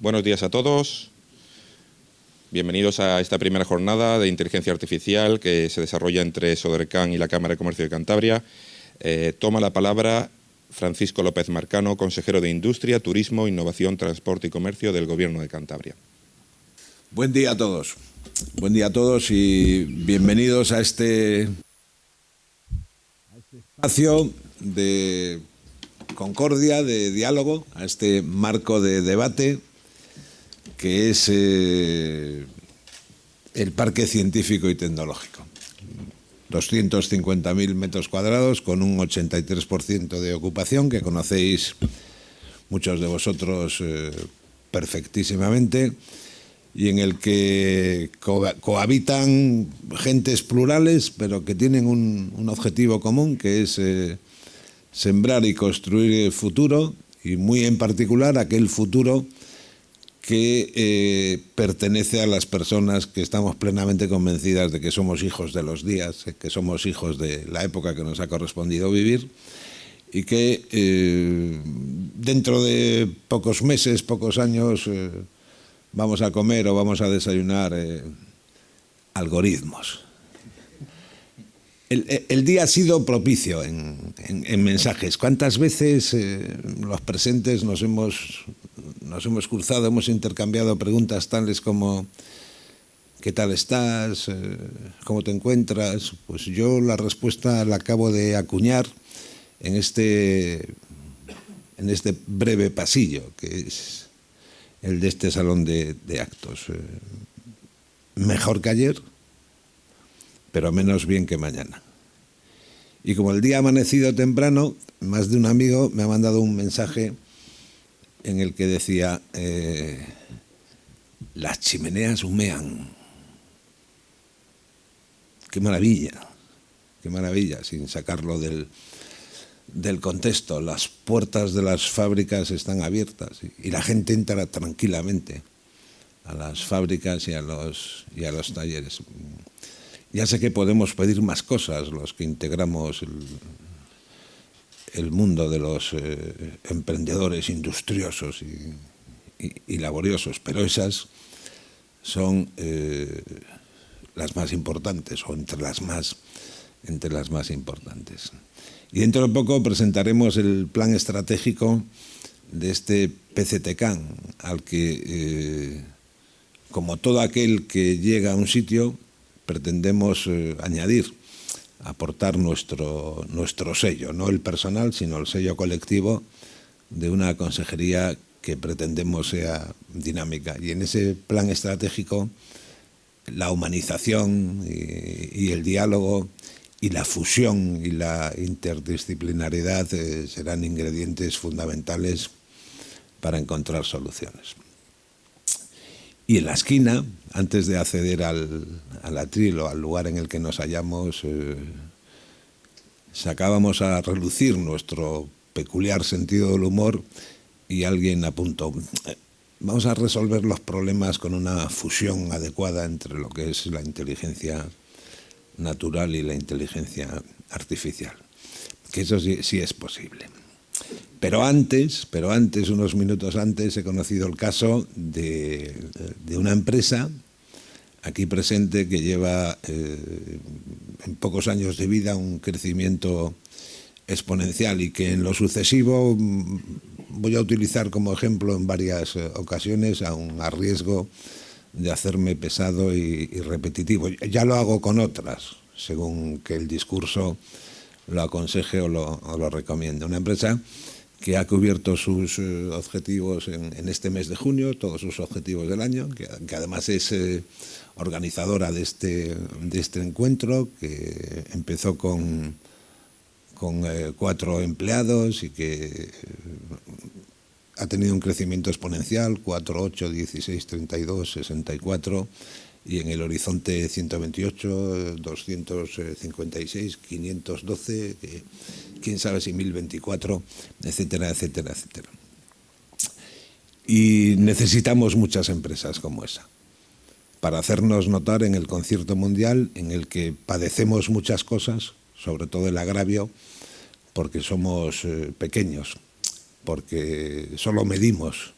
Buenos días a todos. Bienvenidos a esta primera jornada de inteligencia artificial que se desarrolla entre Sodercan y la Cámara de Comercio de Cantabria. Toma la palabra Francisco López Marcano, consejero de Industria, Turismo, Innovación, Transporte y Comercio del Gobierno de Cantabria. Buen día a todos. Buen día a todos y bienvenidos a este espacio de concordia, de diálogo, a este marco de debate que es el Parque Científico y Tecnológico. 250.000 metros cuadrados con un 83% de ocupación, que conocéis muchos de vosotros perfectísimamente, y en el que cohabitan gentes plurales, pero que tienen un objetivo común, que es sembrar y construir el futuro, y muy en particular aquel futuro que pertenece a las personas que estamos plenamente convencidas de que somos hijos de los días, que somos hijos de la época que nos ha correspondido vivir, y que dentro de pocos meses, pocos años, vamos a comer o vamos a desayunar algoritmos. El día ha sido propicio en mensajes. ¿Cuántas veces los presentes nos hemos cruzado, hemos intercambiado preguntas tales como ¿qué tal estás? ¿Cómo te encuentras? Pues yo la respuesta la acabo de acuñar en este breve pasillo, que es el de este salón de actos. Mejor que ayer, pero menos bien que mañana. Y como el día ha amanecido temprano, más de un amigo me ha mandado un mensaje en el que decía las chimeneas humean. ¡Qué maravilla! Sin sacarlo del contexto. Las puertas de las fábricas están abiertas y la gente entra tranquilamente a las fábricas y a los talleres. Ya sé que podemos pedir más cosas los que integramos el mundo de los emprendedores industriosos y laboriosos, pero esas son las más importantes, o entre las más importantes. Y dentro de poco presentaremos el plan estratégico de este PCTCAN, al que, como todo aquel que llega a un sitio, pretendemos aportar nuestro sello, no el personal, sino el sello colectivo de una consejería que pretendemos sea dinámica. Y en ese plan estratégico, la humanización y el diálogo y la fusión y la interdisciplinariedad serán ingredientes fundamentales para encontrar soluciones. Y en la esquina, antes de acceder al atril o al lugar en el que nos hallamos, sacábamos a relucir nuestro peculiar sentido del humor y alguien apuntó: vamos a resolver los problemas con una fusión adecuada entre lo que es la inteligencia natural y la inteligencia artificial. Que eso sí es posible. Pero antes, unos minutos antes, he conocido el caso de una empresa aquí presente que lleva en pocos años de vida un crecimiento exponencial y que en lo sucesivo voy a utilizar como ejemplo en varias ocasiones, aun a riesgo de hacerme pesado y repetitivo. Ya lo hago con otras, según que el discurso lo aconseje o lo recomiende. Una empresa que ha cubierto sus objetivos en este mes de junio, todos sus objetivos del año, que además es organizadora de este encuentro, que empezó con 4 empleados y que ha tenido un crecimiento exponencial, 4, 8, 16, 32, 64, y en el horizonte 128, 256, 512, quién sabe si 1024, etcétera, etcétera, etcétera. Y necesitamos muchas empresas como esa para hacernos notar en el concierto mundial, en el que padecemos muchas cosas, sobre todo el agravio, porque somos pequeños, porque solo medimos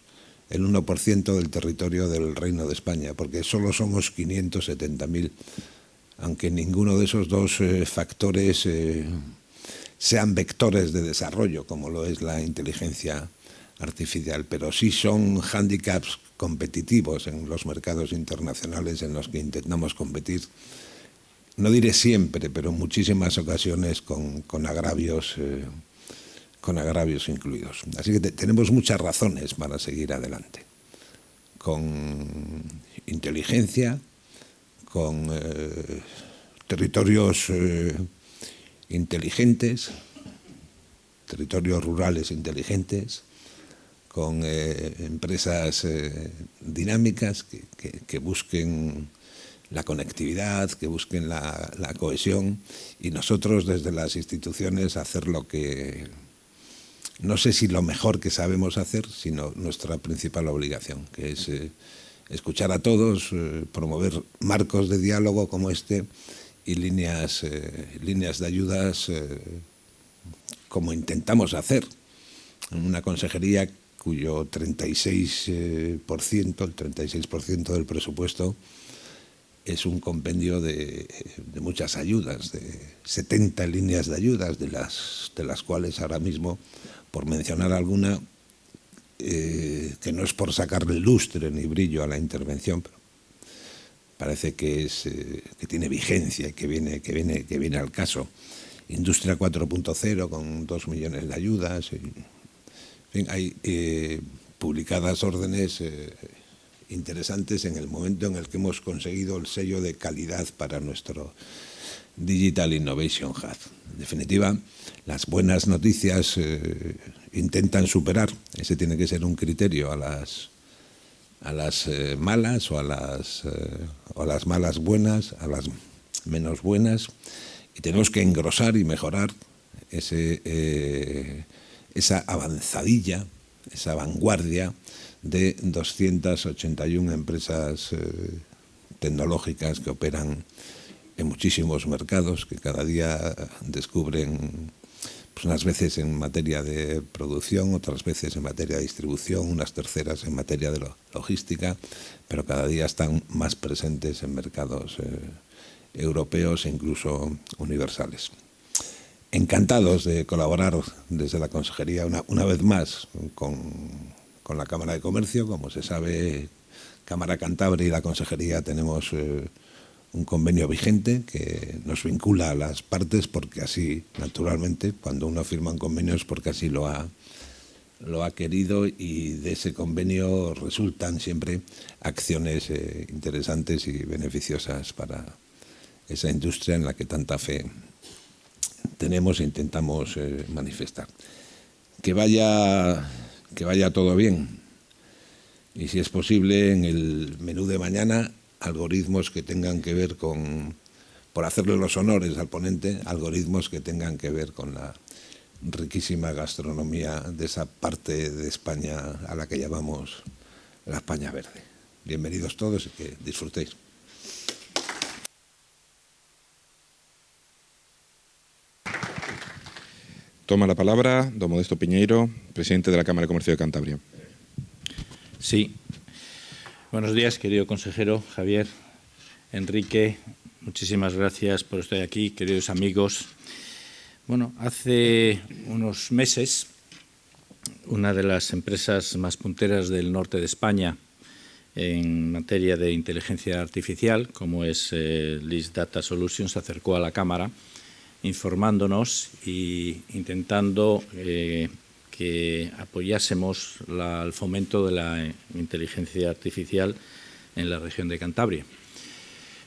el 1% del territorio del Reino de España, porque solo somos 570.000, aunque ninguno de esos dos factores sean vectores de desarrollo, como lo es la inteligencia artificial, pero sí son hándicaps competitivos en los mercados internacionales en los que intentamos competir. No diré siempre, pero en muchísimas ocasiones con agravios incluidos. Así que tenemos muchas razones para seguir adelante. Con inteligencia, con territorios inteligentes, territorios rurales inteligentes, con empresas dinámicas que busquen la conectividad, que busquen la cohesión, y nosotros desde las instituciones hacer lo que, no sé si lo mejor que sabemos hacer, sino nuestra principal obligación, que es escuchar a todos, promover marcos de diálogo como este y líneas de ayudas como intentamos hacer en una consejería cuyo 36% del presupuesto es un compendio de muchas ayudas, de 70 líneas de ayudas, de las cuales ahora mismo, por mencionar alguna, que no es por sacarle lustre ni brillo a la intervención, pero parece que tiene vigencia y que viene al caso. Industria 4.0 con 2 millones de ayudas. En fin, hay publicadas órdenes interesantes en el momento en el que hemos conseguido el sello de calidad para nuestro Digital Innovation Hub. En definitiva, las buenas noticias intentan superar, ese tiene que ser un criterio, a las malas o a las malas buenas, a las menos buenas, y tenemos que engrosar y mejorar esa avanzadilla, esa vanguardia de 281 empresas tecnológicas que operan en muchísimos mercados, que cada día descubren, pues unas veces en materia de producción, otras veces en materia de distribución, unas terceras en materia de logística, pero cada día están más presentes en mercados europeos e incluso universales. Encantados de colaborar desde la Consejería una vez más con la Cámara de Comercio. Como se sabe, Cámara Cantabria y la Consejería tenemos un convenio vigente que nos vincula a las partes, porque así, naturalmente, cuando uno firma un convenio es porque así lo ha querido, y de ese convenio resultan siempre acciones interesantes y beneficiosas para esa industria en la que tanta fe tenemos e intentamos manifestar. Que vaya todo bien, y si es posible en el menú de mañana algoritmos que tengan que ver con, por hacerle los honores al ponente, algoritmos que tengan que ver con la riquísima gastronomía de esa parte de España a la que llamamos la España verde. Bienvenidos todos y que disfrutéis. Toma la palabra don Modesto Piñeiro, presidente de la Cámara de Comercio de Cantabria. Sí. Buenos días, querido consejero Javier, Enrique. Muchísimas gracias por estar aquí, queridos amigos. Bueno, hace unos meses, una de las empresas más punteras del norte de España en materia de inteligencia artificial, como es LIS Data Solutions, se acercó a la Cámara informándonos e intentando que apoyásemos el fomento de la inteligencia artificial en la región de Cantabria.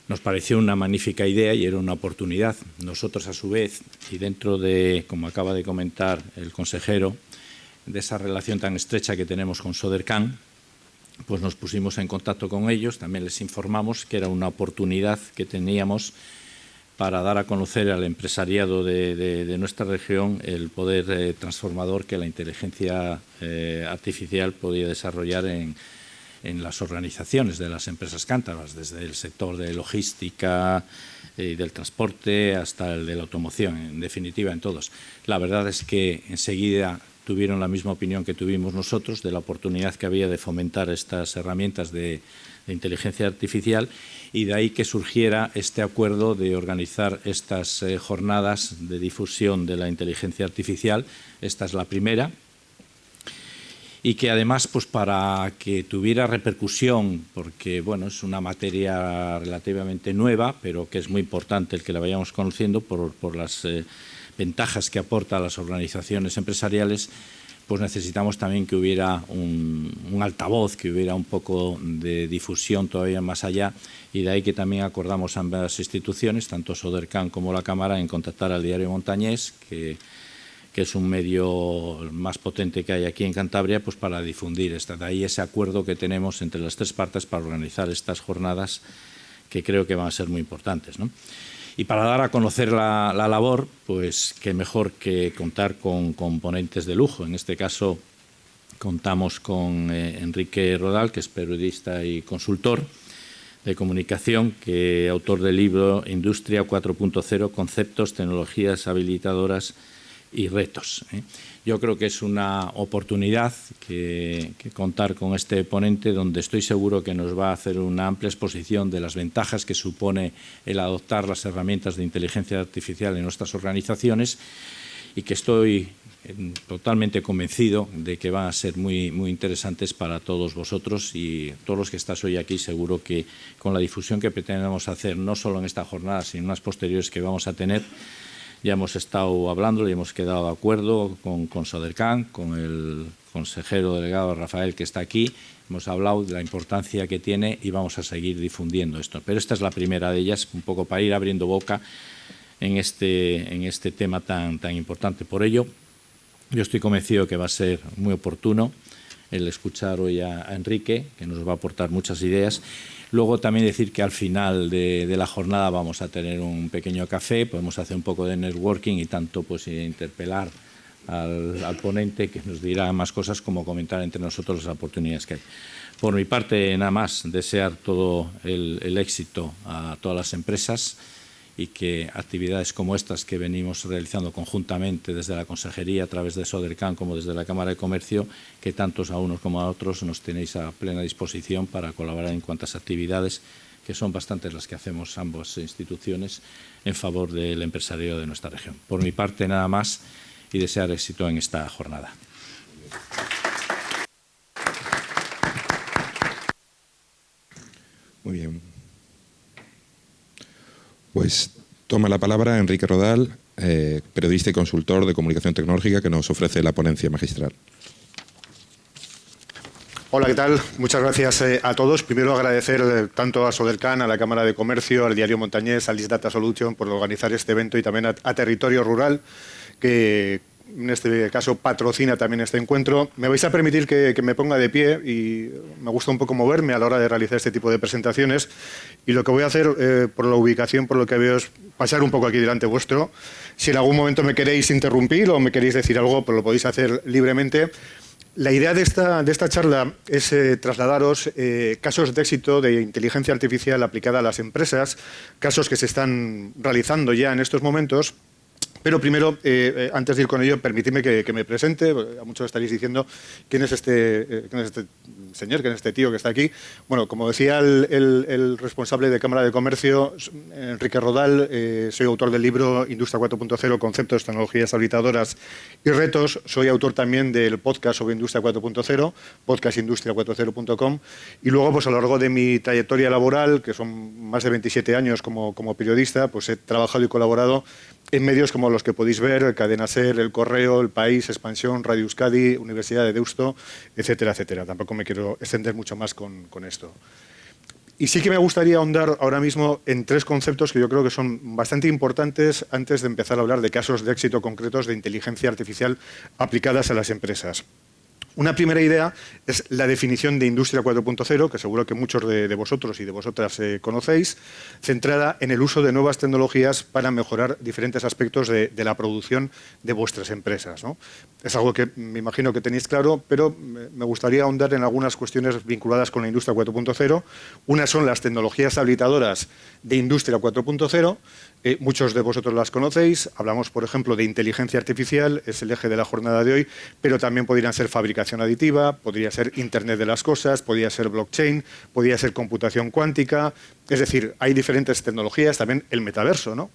Nos pareció una magnífica idea y era una oportunidad. Nosotros, a su vez, y dentro de, como acaba de comentar el consejero, de esa relación tan estrecha que tenemos con Sodercan, pues nos pusimos en contacto con ellos, también les informamos que era una oportunidad que teníamos para dar a conocer al empresariado de nuestra región el poder transformador que la inteligencia artificial podía desarrollar en las organizaciones de las empresas cántabras, desde el sector de logística y del transporte hasta el de la automoción, en definitiva en todos. La verdad es que enseguida tuvieron la misma opinión que tuvimos nosotros de la oportunidad que había de fomentar estas herramientas de inteligencia artificial, y de ahí que surgiera este acuerdo de organizar estas jornadas de difusión de la inteligencia artificial. Esta es la primera, y que además, pues para que tuviera repercusión, porque bueno, es una materia relativamente nueva, pero que es muy importante el que la vayamos conociendo por las ventajas que aporta a las organizaciones empresariales, pues necesitamos también que hubiera un altavoz, que hubiera un poco de difusión todavía más allá, y de ahí que también acordamos ambas instituciones, tanto Sodercan como la Cámara, en contactar al Diario Montañés, que es un medio más potente que hay aquí en Cantabria, pues para difundir esta. De ahí ese acuerdo que tenemos entre las tres partes para organizar estas jornadas, que creo que van a ser muy importantes, ¿no? Y para dar a conocer la labor, pues qué mejor que contar con componentes de lujo. En este caso contamos con Enrique Rodal, que es periodista y consultor de comunicación, que es autor del libro Industria 4.0, conceptos, tecnologías habilitadoras y retos. Yo creo que es una oportunidad que contar con este ponente, donde estoy seguro que nos va a hacer una amplia exposición de las ventajas que supone el adoptar las herramientas de inteligencia artificial en nuestras organizaciones, y que estoy totalmente convencido de que van a ser muy, muy interesantes para todos vosotros, y todos los que estáis hoy aquí. Seguro que con la difusión que pretendemos hacer, no solo en esta jornada, sino en unas posteriores que vamos a tener, ya hemos estado hablando y hemos quedado de acuerdo con Sodercan, con el consejero delegado Rafael, que está aquí. Hemos hablado de la importancia que tiene y vamos a seguir difundiendo esto. Pero esta es la primera de ellas, un poco para ir abriendo boca en este tema tan importante. Por ello, yo estoy convencido que va a ser muy oportuno el escuchar hoy a Enrique, que nos va a aportar muchas ideas. Luego también decir que al final de la jornada vamos a tener un pequeño café, podemos hacer un poco de networking y tanto pues interpelar al ponente, que nos dirá más cosas, como comentar entre nosotros las oportunidades que hay. Por mi parte, nada más, desear todo el éxito a todas las empresas, y que actividades como estas que venimos realizando conjuntamente desde la Consejería, a través de Sodercan, como desde la Cámara de Comercio, que tantos a unos como a otros nos tenéis a plena disposición para colaborar en cuantas actividades, que son bastantes las que hacemos ambas instituciones en favor del empresariado de nuestra región. Por mi parte, nada más, y desear éxito en esta jornada. Muy bien. Pues toma la palabra Enrique Rodal, periodista y consultor de comunicación tecnológica, que nos ofrece la ponencia magistral. Hola, ¿qué tal? Muchas gracias a todos. Primero agradecer tanto a Sodercan, a la Cámara de Comercio, al Diario Montañés, a List Data Solution por organizar este evento, y también a Territorio Rural, que en este caso patrocina también este encuentro. Me vais a permitir que me ponga de pie, y me gusta un poco moverme a la hora de realizar este tipo de presentaciones, y lo que voy a hacer, por la ubicación, por lo que veo, es pasar un poco aquí delante vuestro. Si en algún momento me queréis interrumpir o me queréis decir algo, pues lo podéis hacer libremente. La idea de esta charla es trasladaros casos de éxito de inteligencia artificial aplicada a las empresas, casos que se están realizando ya en estos momentos. Pero primero, antes de ir con ello, permitidme que me presente. A muchos estaréis diciendo quién es este señor, quién es este tío que está aquí. Bueno, como decía el responsable de Cámara de Comercio, Enrique Rodal, soy autor del libro Industria 4.0, conceptos, tecnologías habilitadoras y retos. Soy autor también del podcast sobre Industria 4.0, podcastindustria40.com. Y luego, pues a lo largo de mi trayectoria laboral, que son más de 27 años como periodista, pues he trabajado y colaborado en medios como los que podéis ver, Cadena SER, El Correo, El País, Expansión, Radio Euskadi, Universidad de Deusto, etcétera, etcétera. Tampoco me quiero extender mucho más con esto. Y sí que me gustaría ahondar ahora mismo en tres conceptos que yo creo que son bastante importantes antes de empezar a hablar de casos de éxito concretos de inteligencia artificial aplicadas a las empresas. Una primera idea es la definición de Industria 4.0, que seguro que muchos de vosotros y de vosotras conocéis, centrada en el uso de nuevas tecnologías para mejorar diferentes aspectos de la producción de vuestras empresas, ¿no? Es algo que me imagino que tenéis claro, pero me gustaría ahondar en algunas cuestiones vinculadas con la Industria 4.0. Unas son las tecnologías habilitadoras de Industria 4.0. Muchos de vosotros las conocéis. Hablamos, por ejemplo, de inteligencia artificial, es el eje de la jornada de hoy, pero también podrían ser fabricación aditiva, podría ser Internet de las cosas, podría ser blockchain, podría ser computación cuántica. Es decir, hay diferentes tecnologías, también el metaverso, ¿no?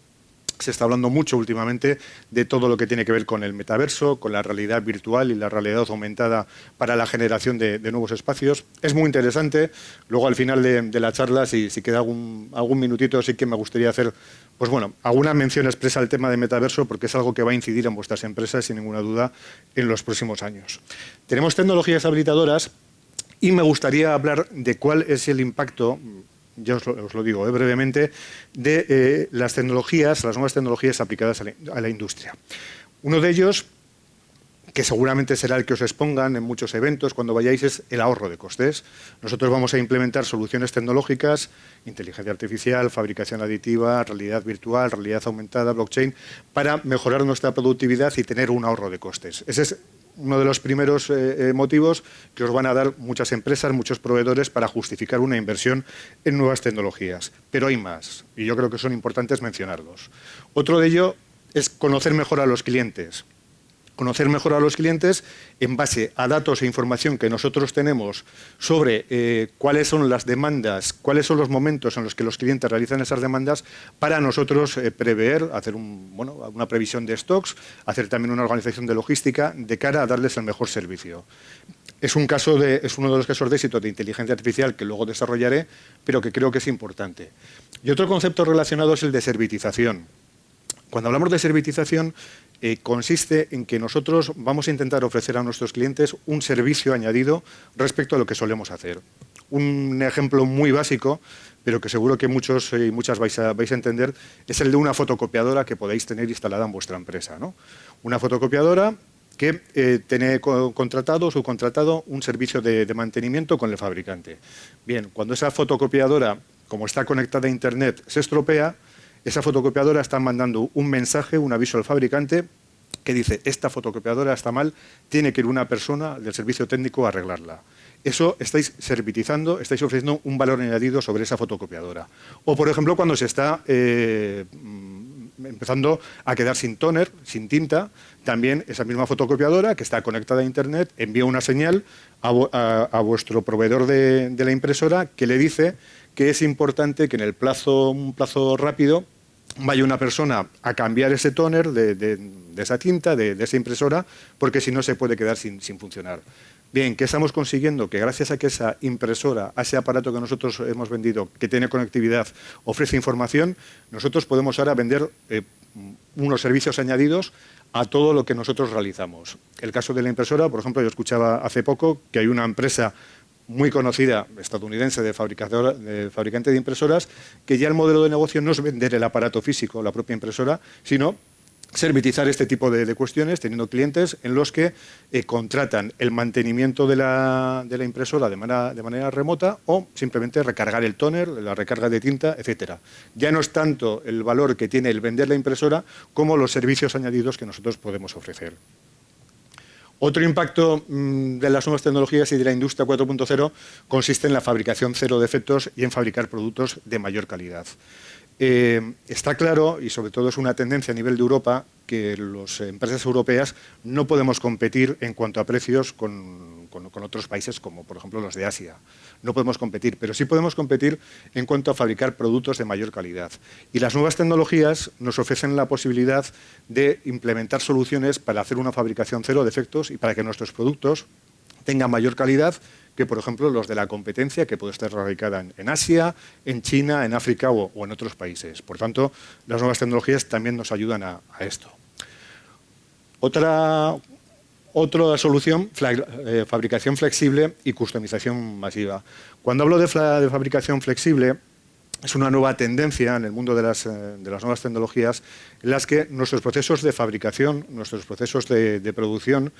Se está hablando mucho últimamente de todo lo que tiene que ver con el metaverso, con la realidad virtual y la realidad aumentada para la generación de nuevos espacios. Es muy interesante. Luego, al final de la charla, si queda algún minutito, sí que me gustaría hacer, pues bueno, alguna mención expresa al tema de metaverso, porque es algo que va a incidir en vuestras empresas, sin ninguna duda, en los próximos años. Tenemos tecnologías habilitadoras y me gustaría hablar de cuál es el impacto, ya os lo digo brevemente, de las nuevas tecnologías aplicadas a la industria. Uno de ellos, que seguramente será el que os expongan en muchos eventos cuando vayáis, es el ahorro de costes. Nosotros vamos a implementar soluciones tecnológicas, inteligencia artificial, fabricación aditiva, realidad virtual, realidad aumentada, blockchain, para mejorar nuestra productividad y tener un ahorro de costes. Ese es uno de los primeros motivos que os van a dar muchas empresas, muchos proveedores para justificar una inversión en nuevas tecnologías. Pero hay más, y yo creo que son importantes mencionarlos. Otro de ello es conocer mejor a los clientes. Conocer mejor a los clientes en base a datos e información que nosotros tenemos sobre cuáles son las demandas, cuáles son los momentos en los que los clientes realizan esas demandas, para nosotros prever, hacer una previsión de stocks, hacer también una organización de logística de cara a darles el mejor servicio. Es uno de los casos de éxito de inteligencia artificial que luego desarrollaré, pero que creo que es importante. Y otro concepto relacionado es el de servitización. Cuando hablamos de servitización, consiste en que nosotros vamos a intentar ofrecer a nuestros clientes un servicio añadido respecto a lo que solemos hacer. Un ejemplo muy básico, pero que seguro que muchos y muchas vais a entender, es el de una fotocopiadora que podáis tener instalada en vuestra empresa, ¿no? Una fotocopiadora que tiene contratado o subcontratado un servicio de mantenimiento con el fabricante. Bien, cuando esa fotocopiadora, como está conectada a Internet, se estropea, esa fotocopiadora está mandando un mensaje, un aviso al fabricante que dice: esta fotocopiadora está mal, tiene que ir una persona del servicio técnico a arreglarla. Eso estáis servitizando, estáis ofreciendo un valor añadido sobre esa fotocopiadora. O, por ejemplo, cuando se está empezando a quedar sin tóner, sin tinta, también esa misma fotocopiadora que está conectada a Internet envía una señal a vuestro proveedor de la impresora que le dice que es importante que en un plazo rápido vaya una persona a cambiar ese tóner de esa tinta, de esa impresora, porque si no se puede quedar sin funcionar. Bien, ¿qué estamos consiguiendo? Que gracias a que esa impresora, a ese aparato que nosotros hemos vendido, que tiene conectividad, ofrece información, nosotros podemos ahora vender unos servicios añadidos a todo lo que nosotros realizamos. El caso de la impresora, por ejemplo, yo escuchaba hace poco que hay una empresa muy conocida, estadounidense, de fabricante de impresoras, que ya el modelo de negocio no es vender el aparato físico, la propia impresora, sino servitizar este tipo de cuestiones, teniendo clientes en los que contratan el mantenimiento de la impresora de manera remota, o simplemente recargar el tóner, la recarga de tinta, etcétera. Ya no es tanto el valor que tiene el vender la impresora como los servicios añadidos que nosotros podemos ofrecer. Otro impacto de las nuevas tecnologías y de la industria 4.0 consiste en la fabricación cero defectos y en fabricar productos de mayor calidad. Está claro, y sobre todo es una tendencia a nivel de Europa, que las empresas europeas no podemos competir en cuanto a precios con otros países como, por ejemplo, los de Asia. No podemos competir, pero sí podemos competir en cuanto a fabricar productos de mayor calidad. Y las nuevas tecnologías nos ofrecen la posibilidad de implementar soluciones para hacer una fabricación cero defectos y para que nuestros productos tengan mayor calidad que, por ejemplo, los de la competencia, que puede estar radicada en Asia, en China, en África o en otros países. Por tanto, las nuevas tecnologías también nos ayudan a esto. Otra solución, fabricación flexible y customización masiva. Cuando hablo de fabricación flexible, es una nueva tendencia en el mundo de las nuevas tecnologías, en las que nuestros procesos de fabricación, nuestros procesos de producción,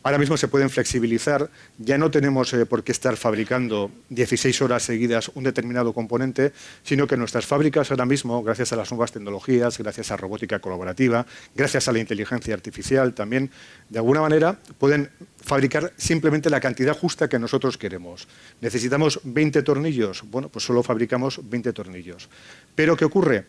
ahora mismo se pueden flexibilizar, ya no tenemos por qué estar fabricando 16 horas seguidas un determinado componente, sino que nuestras fábricas ahora mismo, gracias a las nuevas tecnologías, gracias a robótica colaborativa, gracias a la inteligencia artificial también, de alguna manera pueden fabricar simplemente la cantidad justa que nosotros queremos. ¿Necesitamos 20 tornillos? Bueno, pues solo fabricamos 20 tornillos. ¿Pero qué ocurre?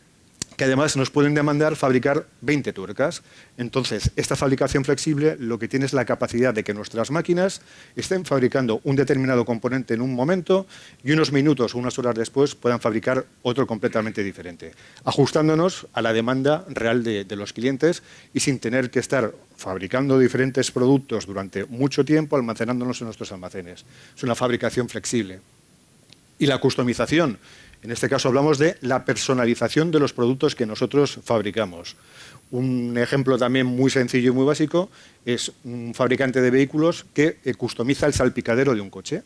Que además nos pueden demandar fabricar 20 tuercas. Entonces, esta fabricación flexible lo que tiene es la capacidad de que nuestras máquinas estén fabricando un determinado componente en un momento y unos minutos o unas horas después puedan fabricar otro completamente diferente, ajustándonos a la demanda real de los clientes y sin tener que estar fabricando diferentes productos durante mucho tiempo, almacenándolos en nuestros almacenes. Es una fabricación flexible. Y la customización. En este caso hablamos de la personalización de los productos que nosotros fabricamos. Un ejemplo también muy sencillo y muy básico es un fabricante de vehículos que customiza el salpicadero de un coche,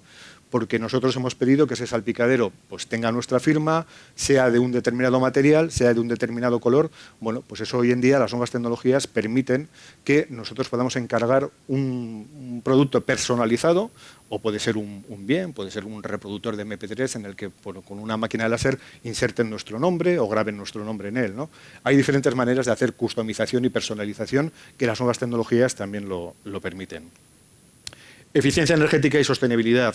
porque nosotros hemos pedido que ese salpicadero pues, tenga nuestra firma, sea de un determinado material, sea de un determinado color. Bueno, pues eso hoy en día las nuevas tecnologías permiten que nosotros podamos encargar un producto personalizado, o puede ser un bien, puede ser un reproductor de MP3 en el que bueno, con una máquina de láser inserten nuestro nombre o graben nuestro nombre en él, ¿no? Hay diferentes maneras de hacer customización y personalización que las nuevas tecnologías también lo permiten. Eficiencia energética y sostenibilidad.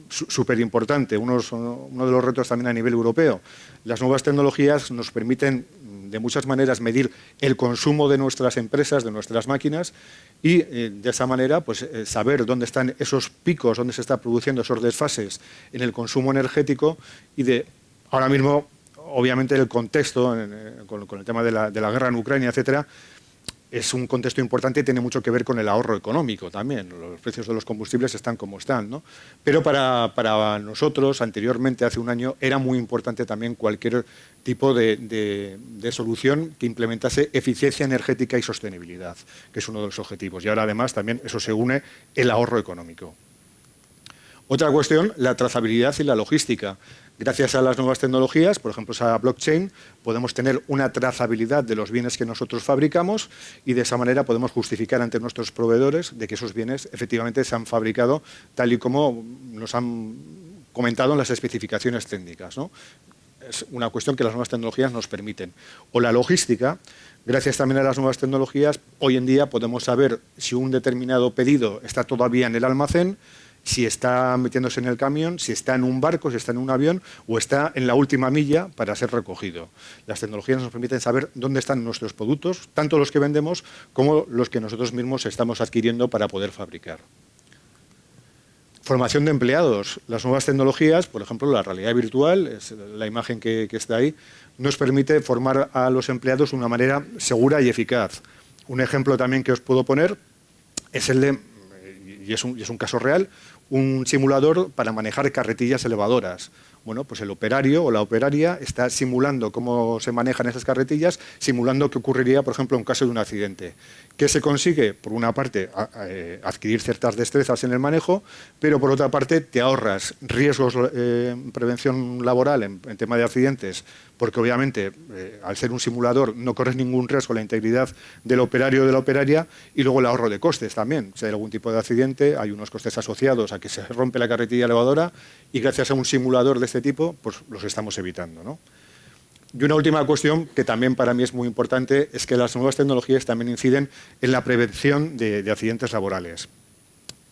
Súper importante, uno de los retos también a nivel europeo. Las nuevas tecnologías nos permiten de muchas maneras medir el consumo de nuestras empresas, de nuestras máquinas y de esa manera pues, saber dónde están esos picos, dónde se está produciendo esos desfases en el consumo energético y ahora mismo, obviamente, el contexto con el tema de la guerra en Ucrania, etcétera, es un contexto importante y tiene mucho que ver con el ahorro económico también. Los precios de los combustibles están como están, ¿no? Pero para nosotros, anteriormente, hace un año, era muy importante también cualquier tipo de solución que implementase eficiencia energética y sostenibilidad, que es uno de los objetivos. Y ahora, además, también eso se une el ahorro económico. Otra cuestión, la trazabilidad y la logística. Gracias a las nuevas tecnologías, por ejemplo, a blockchain, podemos tener una trazabilidad de los bienes que nosotros fabricamos y de esa manera podemos justificar ante nuestros proveedores de que esos bienes efectivamente se han fabricado tal y como nos han comentado en las especificaciones técnicas, ¿no? Es una cuestión que las nuevas tecnologías nos permiten. O la logística. Gracias también a las nuevas tecnologías, hoy en día podemos saber si un determinado pedido está todavía en el almacén, si está metiéndose en el camión, si está en un barco, si está en un avión o está en la última milla para ser recogido. Las tecnologías nos permiten saber dónde están nuestros productos, tanto los que vendemos como los que nosotros mismos estamos adquiriendo para poder fabricar. Formación de empleados. Las nuevas tecnologías, por ejemplo, la realidad virtual, es la imagen que está ahí, nos permite formar a los empleados de una manera segura y eficaz. Un ejemplo también que os puedo poner es el de, y es un caso real, un simulador para manejar carretillas elevadoras. Bueno, pues el operario o la operaria está simulando cómo se manejan esas carretillas, simulando qué ocurriría, por ejemplo, en caso de un accidente. ¿Qué se consigue? Por una parte, adquirir ciertas destrezas en el manejo, pero por otra parte te ahorras riesgos en prevención laboral en tema de accidentes, porque obviamente al ser un simulador no corres ningún riesgo la integridad del operario o de la operaria, y luego el ahorro de costes también. Si hay algún tipo de accidente, hay unos costes asociados a que se rompe la carretilla elevadora y gracias a un simulador de este tipo, pues los estamos evitando, ¿no? Y una última cuestión que también para mí es muy importante es que las nuevas tecnologías también inciden en la prevención de accidentes laborales.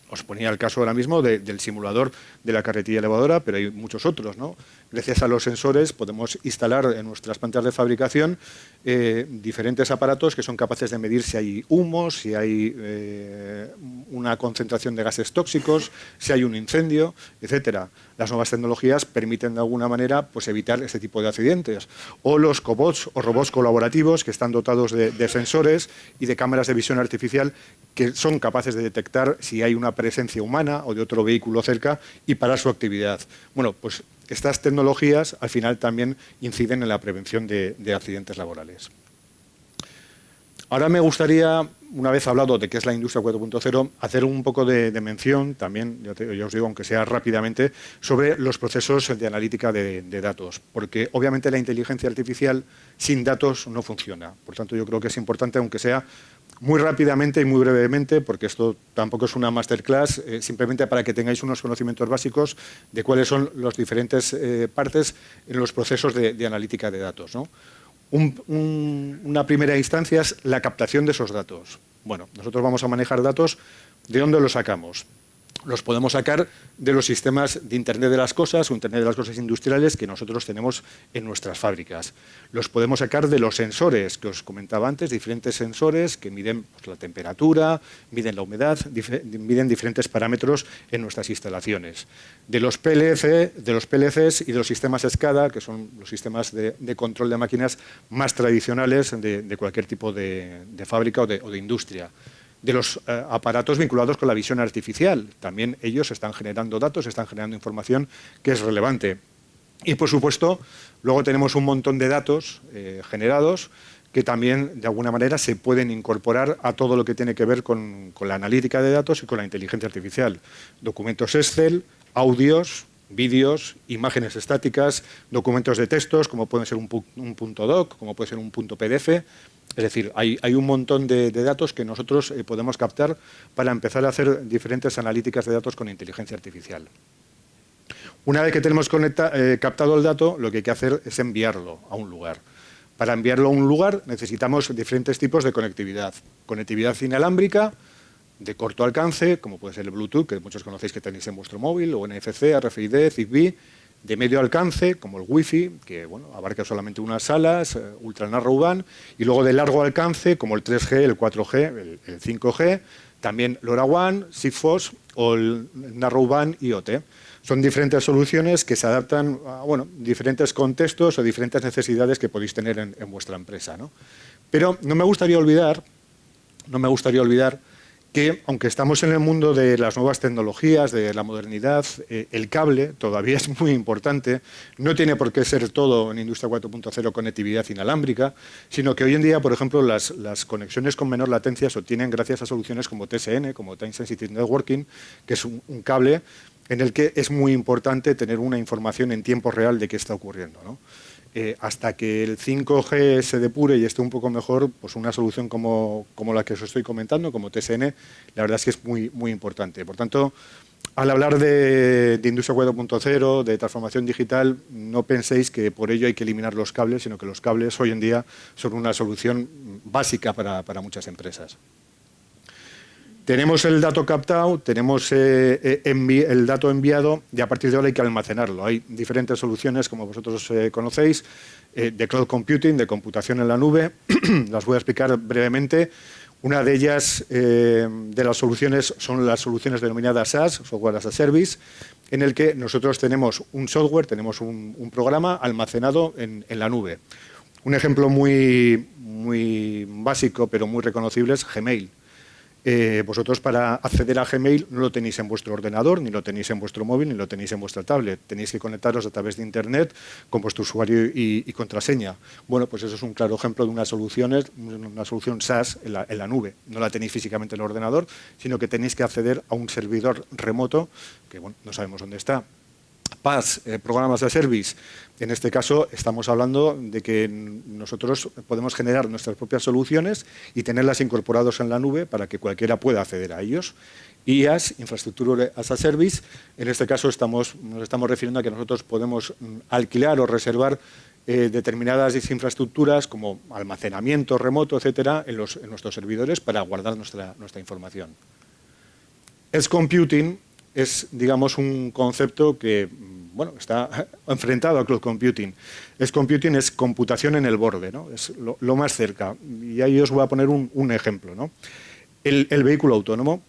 Os ponía el caso ahora mismo del simulador de la carretilla elevadora, pero hay muchos otros, ¿no? Gracias a los sensores podemos instalar en nuestras plantas de fabricación diferentes aparatos que son capaces de medir si hay humos, si hay una concentración de gases tóxicos, si hay un incendio, etcétera. Las nuevas tecnologías permiten de alguna manera pues, evitar este tipo de accidentes. O los cobots o robots colaborativos que están dotados de sensores y de cámaras de visión artificial que son capaces de detectar si hay una presencia humana o de otro vehículo cerca y parar su actividad. Bueno, pues estas tecnologías al final también inciden en la prevención de accidentes laborales. Ahora me gustaría, una vez hablado de qué es la industria 4.0, hacer un poco de mención también, ya os digo, aunque sea rápidamente, sobre los procesos de analítica de datos, porque obviamente la inteligencia artificial sin datos no funciona. Por tanto, yo creo que es importante, aunque sea Muy rápidamente y muy brevemente, porque esto tampoco es una masterclass, simplemente para que tengáis unos conocimientos básicos de cuáles son las diferentes partes en los procesos de analítica de datos, ¿no? Una primera instancia es la captación de esos datos. Bueno, nosotros vamos a manejar datos. ¿De dónde los sacamos? Los podemos sacar de los sistemas de Internet de las Cosas o Internet de las Cosas industriales que nosotros tenemos en nuestras fábricas. Los podemos sacar de los sensores que os comentaba antes, diferentes sensores que miden pues, la temperatura, miden la humedad, miden diferentes parámetros en nuestras instalaciones. De los PLCs y de los sistemas SCADA, que son los sistemas de control de máquinas más tradicionales de cualquier tipo de fábrica o de industria. De los aparatos vinculados con la visión artificial. También ellos están generando datos, están generando información que es relevante. Y, por supuesto, luego tenemos un montón de datos generados que también, de alguna manera, se pueden incorporar a todo lo que tiene que ver con la analítica de datos y con la inteligencia artificial. Documentos Excel, audios, vídeos, imágenes estáticas, documentos de textos, como pueden ser un punto doc, como puede ser un punto PDF. Es decir, hay un montón de datos que nosotros podemos captar para empezar a hacer diferentes analíticas de datos con inteligencia artificial. Una vez que tenemos captado el dato, lo que hay que hacer es enviarlo a un lugar. Para enviarlo a un lugar necesitamos diferentes tipos de conectividad. Conectividad inalámbrica, de corto alcance, como puede ser el Bluetooth, que muchos conocéis que tenéis en vuestro móvil, o NFC, RFID, Zigbee. De medio alcance, como el Wi-Fi, que bueno, abarca solamente unas salas, Ultra Narrowband, y luego de largo alcance, como el 3G, el 4G, el 5G, también LoRaWAN, Sigfox o el Narrowband IoT. Son diferentes soluciones que se adaptan a diferentes contextos o diferentes necesidades que podéis tener en vuestra empresa, ¿no? Pero no me gustaría olvidar que, aunque estamos en el mundo de las nuevas tecnologías, de la modernidad, el cable todavía es muy importante. No tiene por qué ser todo en Industria 4.0 conectividad inalámbrica, sino que hoy en día, por ejemplo, las conexiones con menor latencia se obtienen gracias a soluciones como TSN, como Time Sensitive Networking, que es un cable en el que es muy importante tener una información en tiempo real de qué está ocurriendo, ¿no? Hasta que el 5G se depure y esté un poco mejor, pues una solución como la que os estoy comentando, como TSN, la verdad es que es muy, muy importante. Por tanto, al hablar de Industria 4.0, de transformación digital, no penséis que por ello hay que eliminar los cables, sino que los cables hoy en día son una solución básica para muchas empresas. Tenemos el dato captado, tenemos el dato enviado y a partir de ahora hay que almacenarlo. Hay diferentes soluciones, como vosotros conocéis, de cloud computing, de computación en la nube. Las voy a explicar brevemente. Una de ellas, de las soluciones, son las soluciones denominadas SaaS, Software as a Service, en el que nosotros tenemos un software, tenemos un programa almacenado en la nube. Un ejemplo muy, muy básico, pero muy reconocible, es Gmail. Vosotros para acceder a Gmail no lo tenéis en vuestro ordenador, ni lo tenéis en vuestro móvil, ni lo tenéis en vuestra tablet. Tenéis que conectaros a través de Internet con vuestro usuario y contraseña. Bueno, pues eso es un claro ejemplo de una solución SaaS en la nube. No la tenéis físicamente en el ordenador, sino que tenéis que acceder a un servidor remoto, que bueno, no sabemos dónde está. PaaS, programas as a service. En este caso estamos hablando de que nosotros podemos generar nuestras propias soluciones y tenerlas incorporadas en la nube para que cualquiera pueda acceder a ellos. IaaS, Infrastructure as a Service, en este caso nos estamos refiriendo a que nosotros podemos alquilar o reservar determinadas infraestructuras como almacenamiento remoto, etcétera, en nuestros servidores para guardar nuestra información. Edge Computing es, digamos, un concepto que está enfrentado a cloud computing. Edge computing es computación en el borde, ¿no? Es lo más cerca. Y ahí os voy a poner un ejemplo, ¿no? El vehículo autónomo.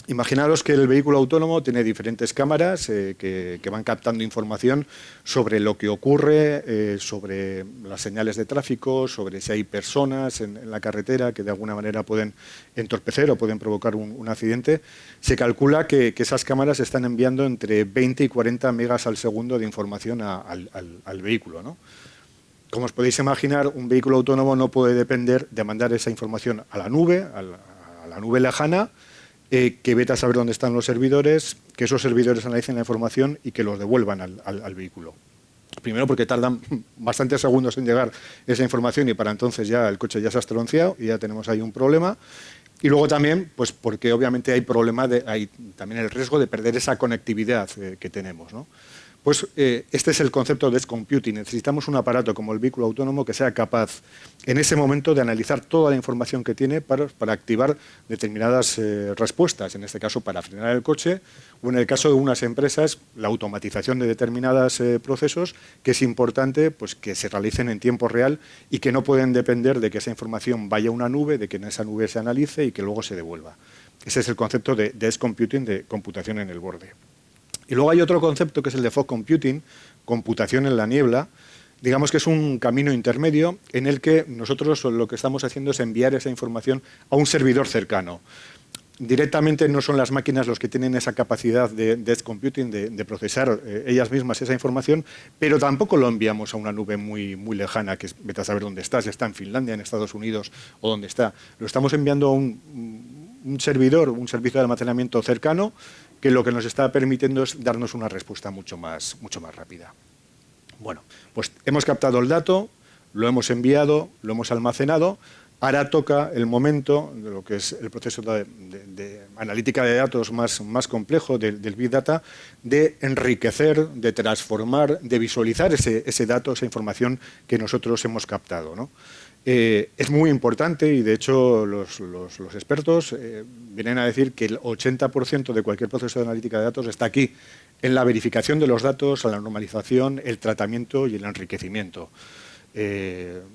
Imaginaros que el vehículo autónomo tiene diferentes cámaras que van captando información sobre lo que ocurre, sobre las señales de tráfico, sobre si hay personas en la carretera que de alguna manera pueden entorpecer o pueden provocar un accidente. Se calcula que esas cámaras están enviando entre 20 y 40 megas al segundo de información al vehículo, ¿no? Como os podéis imaginar, un vehículo autónomo no puede depender de mandar esa información a la nube, a la nube lejana, que vete a saber dónde están los servidores, que esos servidores analicen la información y que los devuelvan al vehículo. Primero porque tardan bastantes segundos en llegar esa información y para entonces ya el coche ya se ha estronciado y ya tenemos ahí un problema. Y luego también, pues porque obviamente hay hay también el riesgo de perder esa conectividad que tenemos, ¿no? Pues este es el concepto de edge computing. Necesitamos un aparato como el vehículo autónomo que sea capaz en ese momento de analizar toda la información que tiene para activar determinadas respuestas, en este caso para frenar el coche, o en el caso de unas empresas, la automatización de determinados procesos, que es importante pues, que se realicen en tiempo real y que no pueden depender de que esa información vaya a una nube, de que en esa nube se analice y que luego se devuelva. Ese es el concepto de edge computing, de computación en el borde. Y luego hay otro concepto que es el de fog computing, computación en la niebla. Digamos que es un camino intermedio en el que nosotros lo que estamos haciendo es enviar esa información a un servidor cercano. Directamente no son las máquinas los que tienen esa capacidad de edge computing, de procesar ellas mismas esa información, pero tampoco lo enviamos a una nube muy lejana, que es, vete a saber dónde está, si está en Finlandia, en Estados Unidos o dónde está. Lo estamos enviando a un servidor, un servicio de almacenamiento cercano, que lo que nos está permitiendo es darnos una respuesta mucho más rápida. Bueno, pues hemos captado el dato, lo hemos enviado, lo hemos almacenado. Ahora toca el momento de lo que es el proceso de analítica de datos más complejo del Big Data, de enriquecer, de transformar, de visualizar ese dato, esa información que nosotros hemos captado, ¿no? Es muy importante y, de hecho, los expertos vienen a decir que el 80% de cualquier proceso de analítica de datos está aquí, en la verificación de los datos, la normalización, el tratamiento y el enriquecimiento.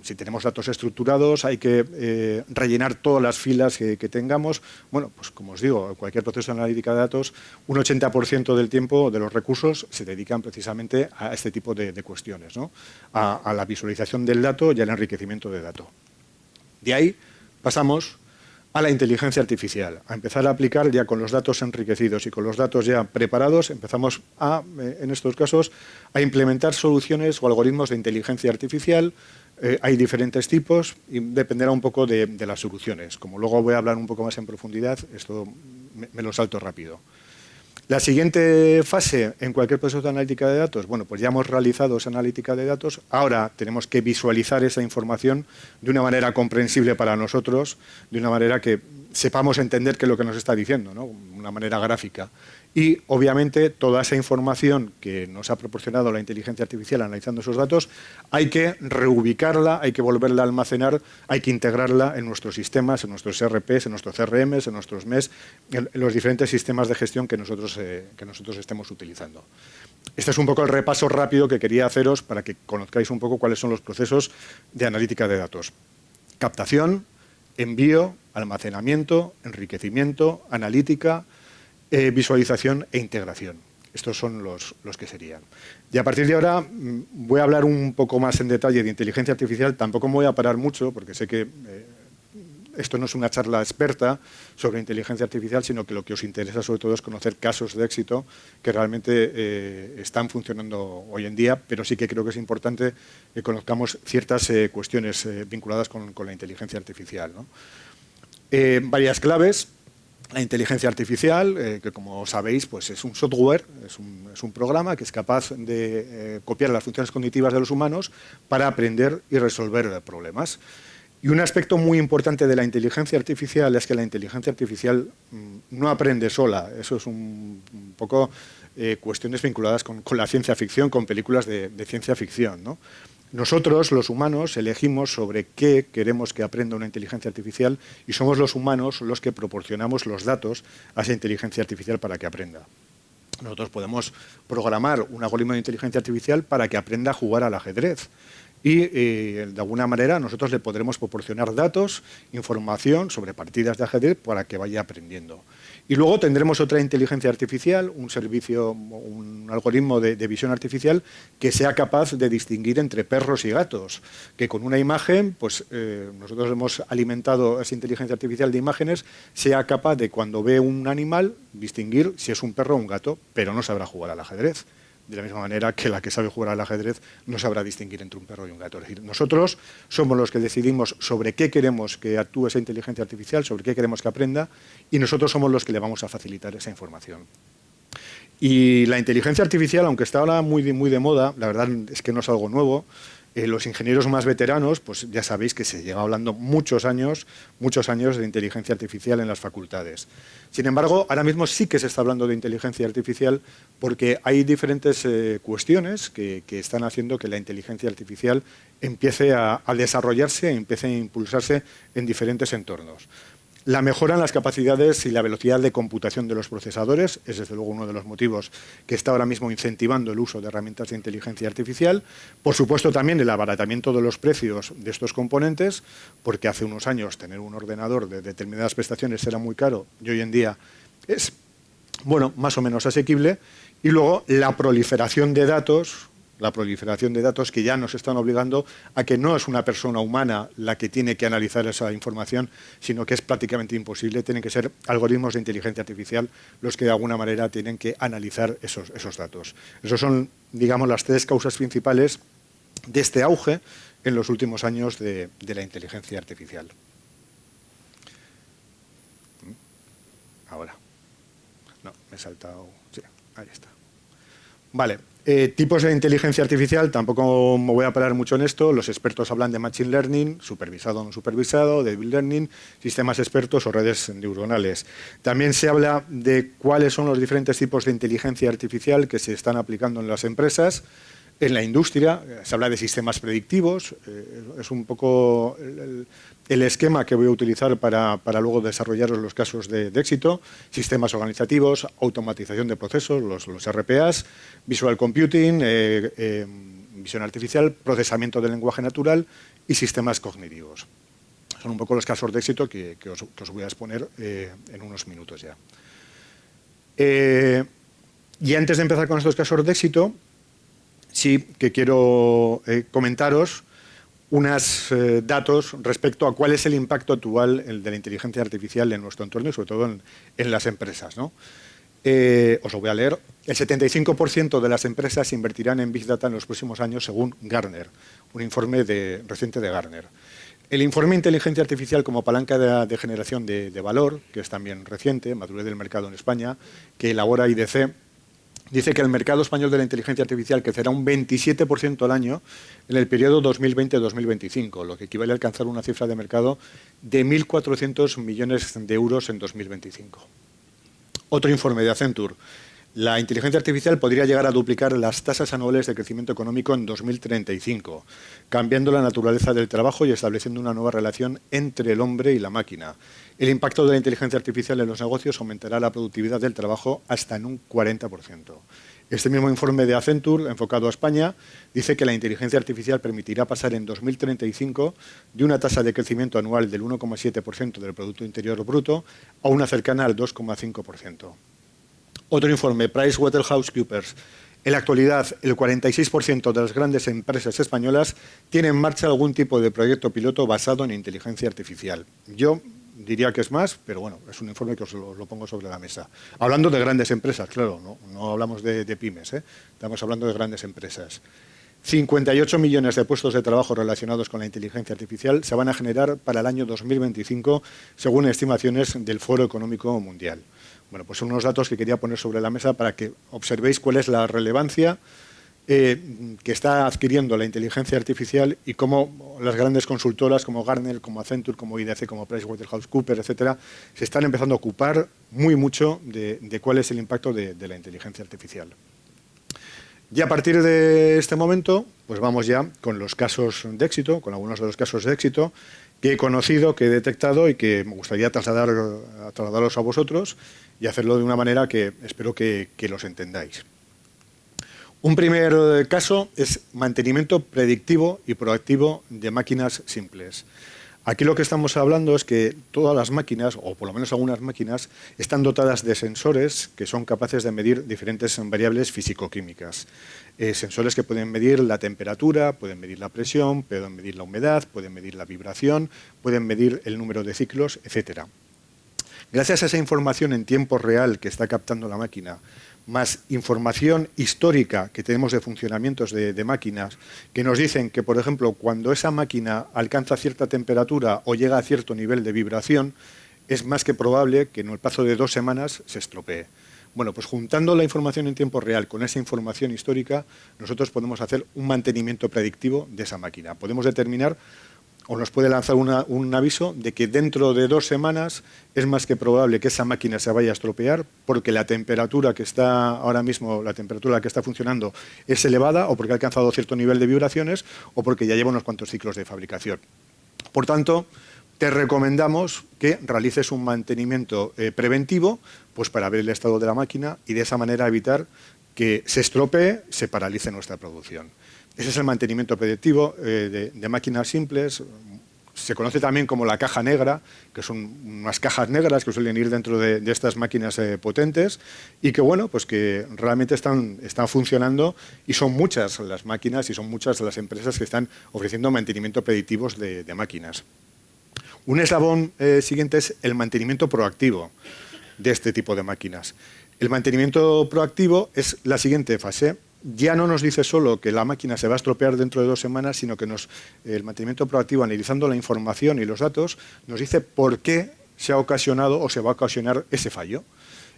Si tenemos datos estructurados, hay que rellenar todas las filas que tengamos. Bueno, pues como os digo, cualquier proceso de analítica de datos, un 80% del tiempo de los recursos se dedican precisamente a este tipo de cuestiones, ¿no? A la visualización del dato y al enriquecimiento de datos. De ahí pasamos a la inteligencia artificial, a empezar a aplicar ya con los datos enriquecidos y con los datos ya preparados, empezamos en estos casos, a implementar soluciones o algoritmos de inteligencia artificial. Hay diferentes tipos y dependerá un poco de las soluciones. Como luego voy a hablar un poco más en profundidad, esto me lo salto rápido. La siguiente fase en cualquier proceso de analítica de datos, bueno, pues ya hemos realizado esa analítica de datos, ahora tenemos que visualizar esa información de una manera comprensible para nosotros, de una manera que sepamos entender qué es lo que nos está diciendo, ¿no? Una manera gráfica. Y, obviamente, toda esa información que nos ha proporcionado la inteligencia artificial analizando esos datos, hay que reubicarla, hay que volverla a almacenar, hay que integrarla en nuestros sistemas, en nuestros ERPs, en nuestros CRMs, en nuestros MES, en los diferentes sistemas de gestión que nosotros estemos utilizando. Este es un poco el repaso rápido que quería haceros para que conozcáis un poco cuáles son los procesos de analítica de datos. Captación, envío, almacenamiento, enriquecimiento, analítica, visualización e integración. Estos son los que serían. Y a partir de ahora voy a hablar un poco más en detalle de inteligencia artificial. Tampoco me voy a parar mucho porque sé que esto no es una charla experta sobre inteligencia artificial, sino que lo que os interesa sobre todo es conocer casos de éxito que realmente están funcionando hoy en día, pero sí que creo que es importante que conozcamos ciertas cuestiones vinculadas con la inteligencia artificial, ¿no? Varias claves. La inteligencia artificial, que como sabéis, pues es un software, es un programa que es capaz de copiar las funciones cognitivas de los humanos para aprender y resolver problemas. Y un aspecto muy importante de la inteligencia artificial es que la inteligencia artificial no aprende sola. Eso es un poco cuestiones vinculadas con la ciencia ficción, con películas de ciencia ficción, ¿no? Nosotros, los humanos, elegimos sobre qué queremos que aprenda una inteligencia artificial y somos los humanos los que proporcionamos los datos a esa inteligencia artificial para que aprenda. Nosotros podemos programar un algoritmo de inteligencia artificial para que aprenda a jugar al ajedrez. Y, de alguna manera, nosotros le podremos proporcionar datos, información sobre partidas de ajedrez para que vaya aprendiendo. Y luego tendremos otra inteligencia artificial, un servicio, un algoritmo de visión artificial que sea capaz de distinguir entre perros y gatos, que con una imagen, pues nosotros hemos alimentado esa inteligencia artificial de imágenes, sea capaz de, cuando ve un animal, distinguir si es un perro o un gato, pero no sabrá jugar al ajedrez. De la misma manera que la que sabe jugar al ajedrez no sabrá distinguir entre un perro y un gato. Es decir, nosotros somos los que decidimos sobre qué queremos que actúe esa inteligencia artificial, sobre qué queremos que aprenda, y nosotros somos los que le vamos a facilitar esa información. Y la inteligencia artificial, aunque está ahora muy de moda, la verdad es que no es algo nuevo. Los ingenieros más veteranos, pues ya sabéis que se lleva hablando muchos años de inteligencia artificial en las facultades. Sin embargo, ahora mismo sí que se está hablando de inteligencia artificial porque hay diferentes cuestiones que están haciendo que la inteligencia artificial empiece a desarrollarse, empiece a impulsarse en diferentes entornos. La mejora en las capacidades y la velocidad de computación de los procesadores es desde luego uno de los motivos que está ahora mismo incentivando el uso de herramientas de inteligencia artificial. Por supuesto también el abaratamiento de los precios de estos componentes, porque hace unos años tener un ordenador de determinadas prestaciones era muy caro y hoy en día es, bueno, más o menos asequible. Y luego la proliferación de datos que ya nos están obligando a que no es una persona humana la que tiene que analizar esa información, sino que es prácticamente imposible. Tienen que ser algoritmos de inteligencia artificial los que de alguna manera tienen que analizar esos datos. Esos son, digamos, las tres causas principales de este auge en los últimos años de la inteligencia artificial. Ahora. No, me he saltado. Sí, ahí está. Vale. Tipos de inteligencia artificial, tampoco me voy a parar mucho en esto. Los expertos hablan de machine learning, supervisado o no supervisado, de deep learning, sistemas expertos o redes neuronales. También se habla de cuáles son los diferentes tipos de inteligencia artificial que se están aplicando en las empresas. En la industria se habla de sistemas predictivos, es un poco el esquema que voy a utilizar para luego desarrollaros los casos de éxito. Sistemas organizativos, automatización de procesos, los RPAs, visual computing, visión artificial, procesamiento del lenguaje natural y sistemas cognitivos. Son un poco los casos de éxito que os voy a exponer en unos minutos ya. Y antes de empezar con estos casos de éxito, sí que quiero comentaros unos datos respecto a cuál es el impacto actual de la inteligencia artificial en nuestro entorno y sobre todo en las empresas, ¿no? Os lo voy a leer. El 75% de las empresas invertirán en Big Data en los próximos años según Gartner, un informe reciente de Gartner. El informe Inteligencia Artificial como palanca de generación de valor, que es también reciente, madurez del mercado en España, que elabora IDC, dice que el mercado español de la inteligencia artificial crecerá un 27% al año en el periodo 2020-2025, lo que equivale a alcanzar una cifra de mercado de 1.400 millones de euros en 2025. Otro informe de Accenture. La inteligencia artificial podría llegar a duplicar las tasas anuales de crecimiento económico en 2035, cambiando la naturaleza del trabajo y estableciendo una nueva relación entre el hombre y la máquina. El impacto de la inteligencia artificial en los negocios aumentará la productividad del trabajo hasta en un 40%. Este mismo informe de Accenture, enfocado a España, dice que la inteligencia artificial permitirá pasar en 2035 de una tasa de crecimiento anual del 1,7% del Producto Interior Bruto a una cercana al 2,5%. Otro informe, PricewaterhouseCoopers. En la actualidad, el 46% de las grandes empresas españolas tienen en marcha algún tipo de proyecto piloto basado en inteligencia artificial. Yo diría que es más, pero bueno, es un informe que os lo pongo sobre la mesa. Hablando de grandes empresas, claro, no hablamos de pymes, estamos hablando de grandes empresas. 58 millones de puestos de trabajo relacionados con la inteligencia artificial se van a generar para el año 2025, según estimaciones del Foro Económico Mundial. Bueno, pues son unos datos que quería poner sobre la mesa para que observéis cuál es la relevancia que está adquiriendo la inteligencia artificial y cómo las grandes consultoras como Gartner, como Accenture, como IDC, como PricewaterhouseCoopers, etcétera, se están empezando a ocupar muy mucho de cuál es el impacto de la inteligencia artificial. Y a partir de este momento, pues vamos ya con los casos de éxito, con algunos de los casos de éxito que he conocido, que he detectado y que me gustaría trasladaros a vosotros y hacerlo de una manera que espero que los entendáis. Un primer caso es mantenimiento predictivo y proactivo de máquinas simples. Aquí lo que estamos hablando es que todas las máquinas, o por lo menos algunas máquinas, están dotadas de sensores que son capaces de medir diferentes variables físico-químicas. Sensores que pueden medir la temperatura, pueden medir la presión, pueden medir la humedad, pueden medir la vibración, pueden medir el número de ciclos, etcétera. Gracias a esa información en tiempo real que está captando la máquina, más información histórica que tenemos de funcionamientos de máquinas que nos dicen que, por ejemplo, cuando esa máquina alcanza cierta temperatura o llega a cierto nivel de vibración, es más que probable que en el plazo de 2 semanas se estropee. Bueno, pues juntando la información en tiempo real con esa información histórica, nosotros podemos hacer un mantenimiento predictivo de esa máquina. Podemos determinar o nos puede lanzar un aviso de que dentro de 2 semanas es más que probable que esa máquina se vaya a estropear porque la temperatura que está ahora mismo, la temperatura que está funcionando es elevada, o porque ha alcanzado cierto nivel de vibraciones, o porque ya lleva unos cuantos ciclos de fabricación. Por tanto, te recomendamos que realices un mantenimiento preventivo, pues para ver el estado de la máquina y de esa manera evitar que se estropee, se paralice nuestra producción. Ese es el mantenimiento predictivo de máquinas simples. Se conoce también como la caja negra, que son unas cajas negras que suelen ir dentro de estas máquinas potentes y que, bueno, pues que realmente están funcionando, y son muchas las máquinas y son muchas las empresas que están ofreciendo mantenimiento predictivos de máquinas. Un eslabón siguiente es el mantenimiento proactivo de este tipo de máquinas. El mantenimiento proactivo es la siguiente fase. Ya no nos dice solo que la máquina se va a estropear dentro de 2 semanas, sino que el mantenimiento proactivo, analizando la información y los datos, nos dice por qué se ha ocasionado o se va a ocasionar ese fallo.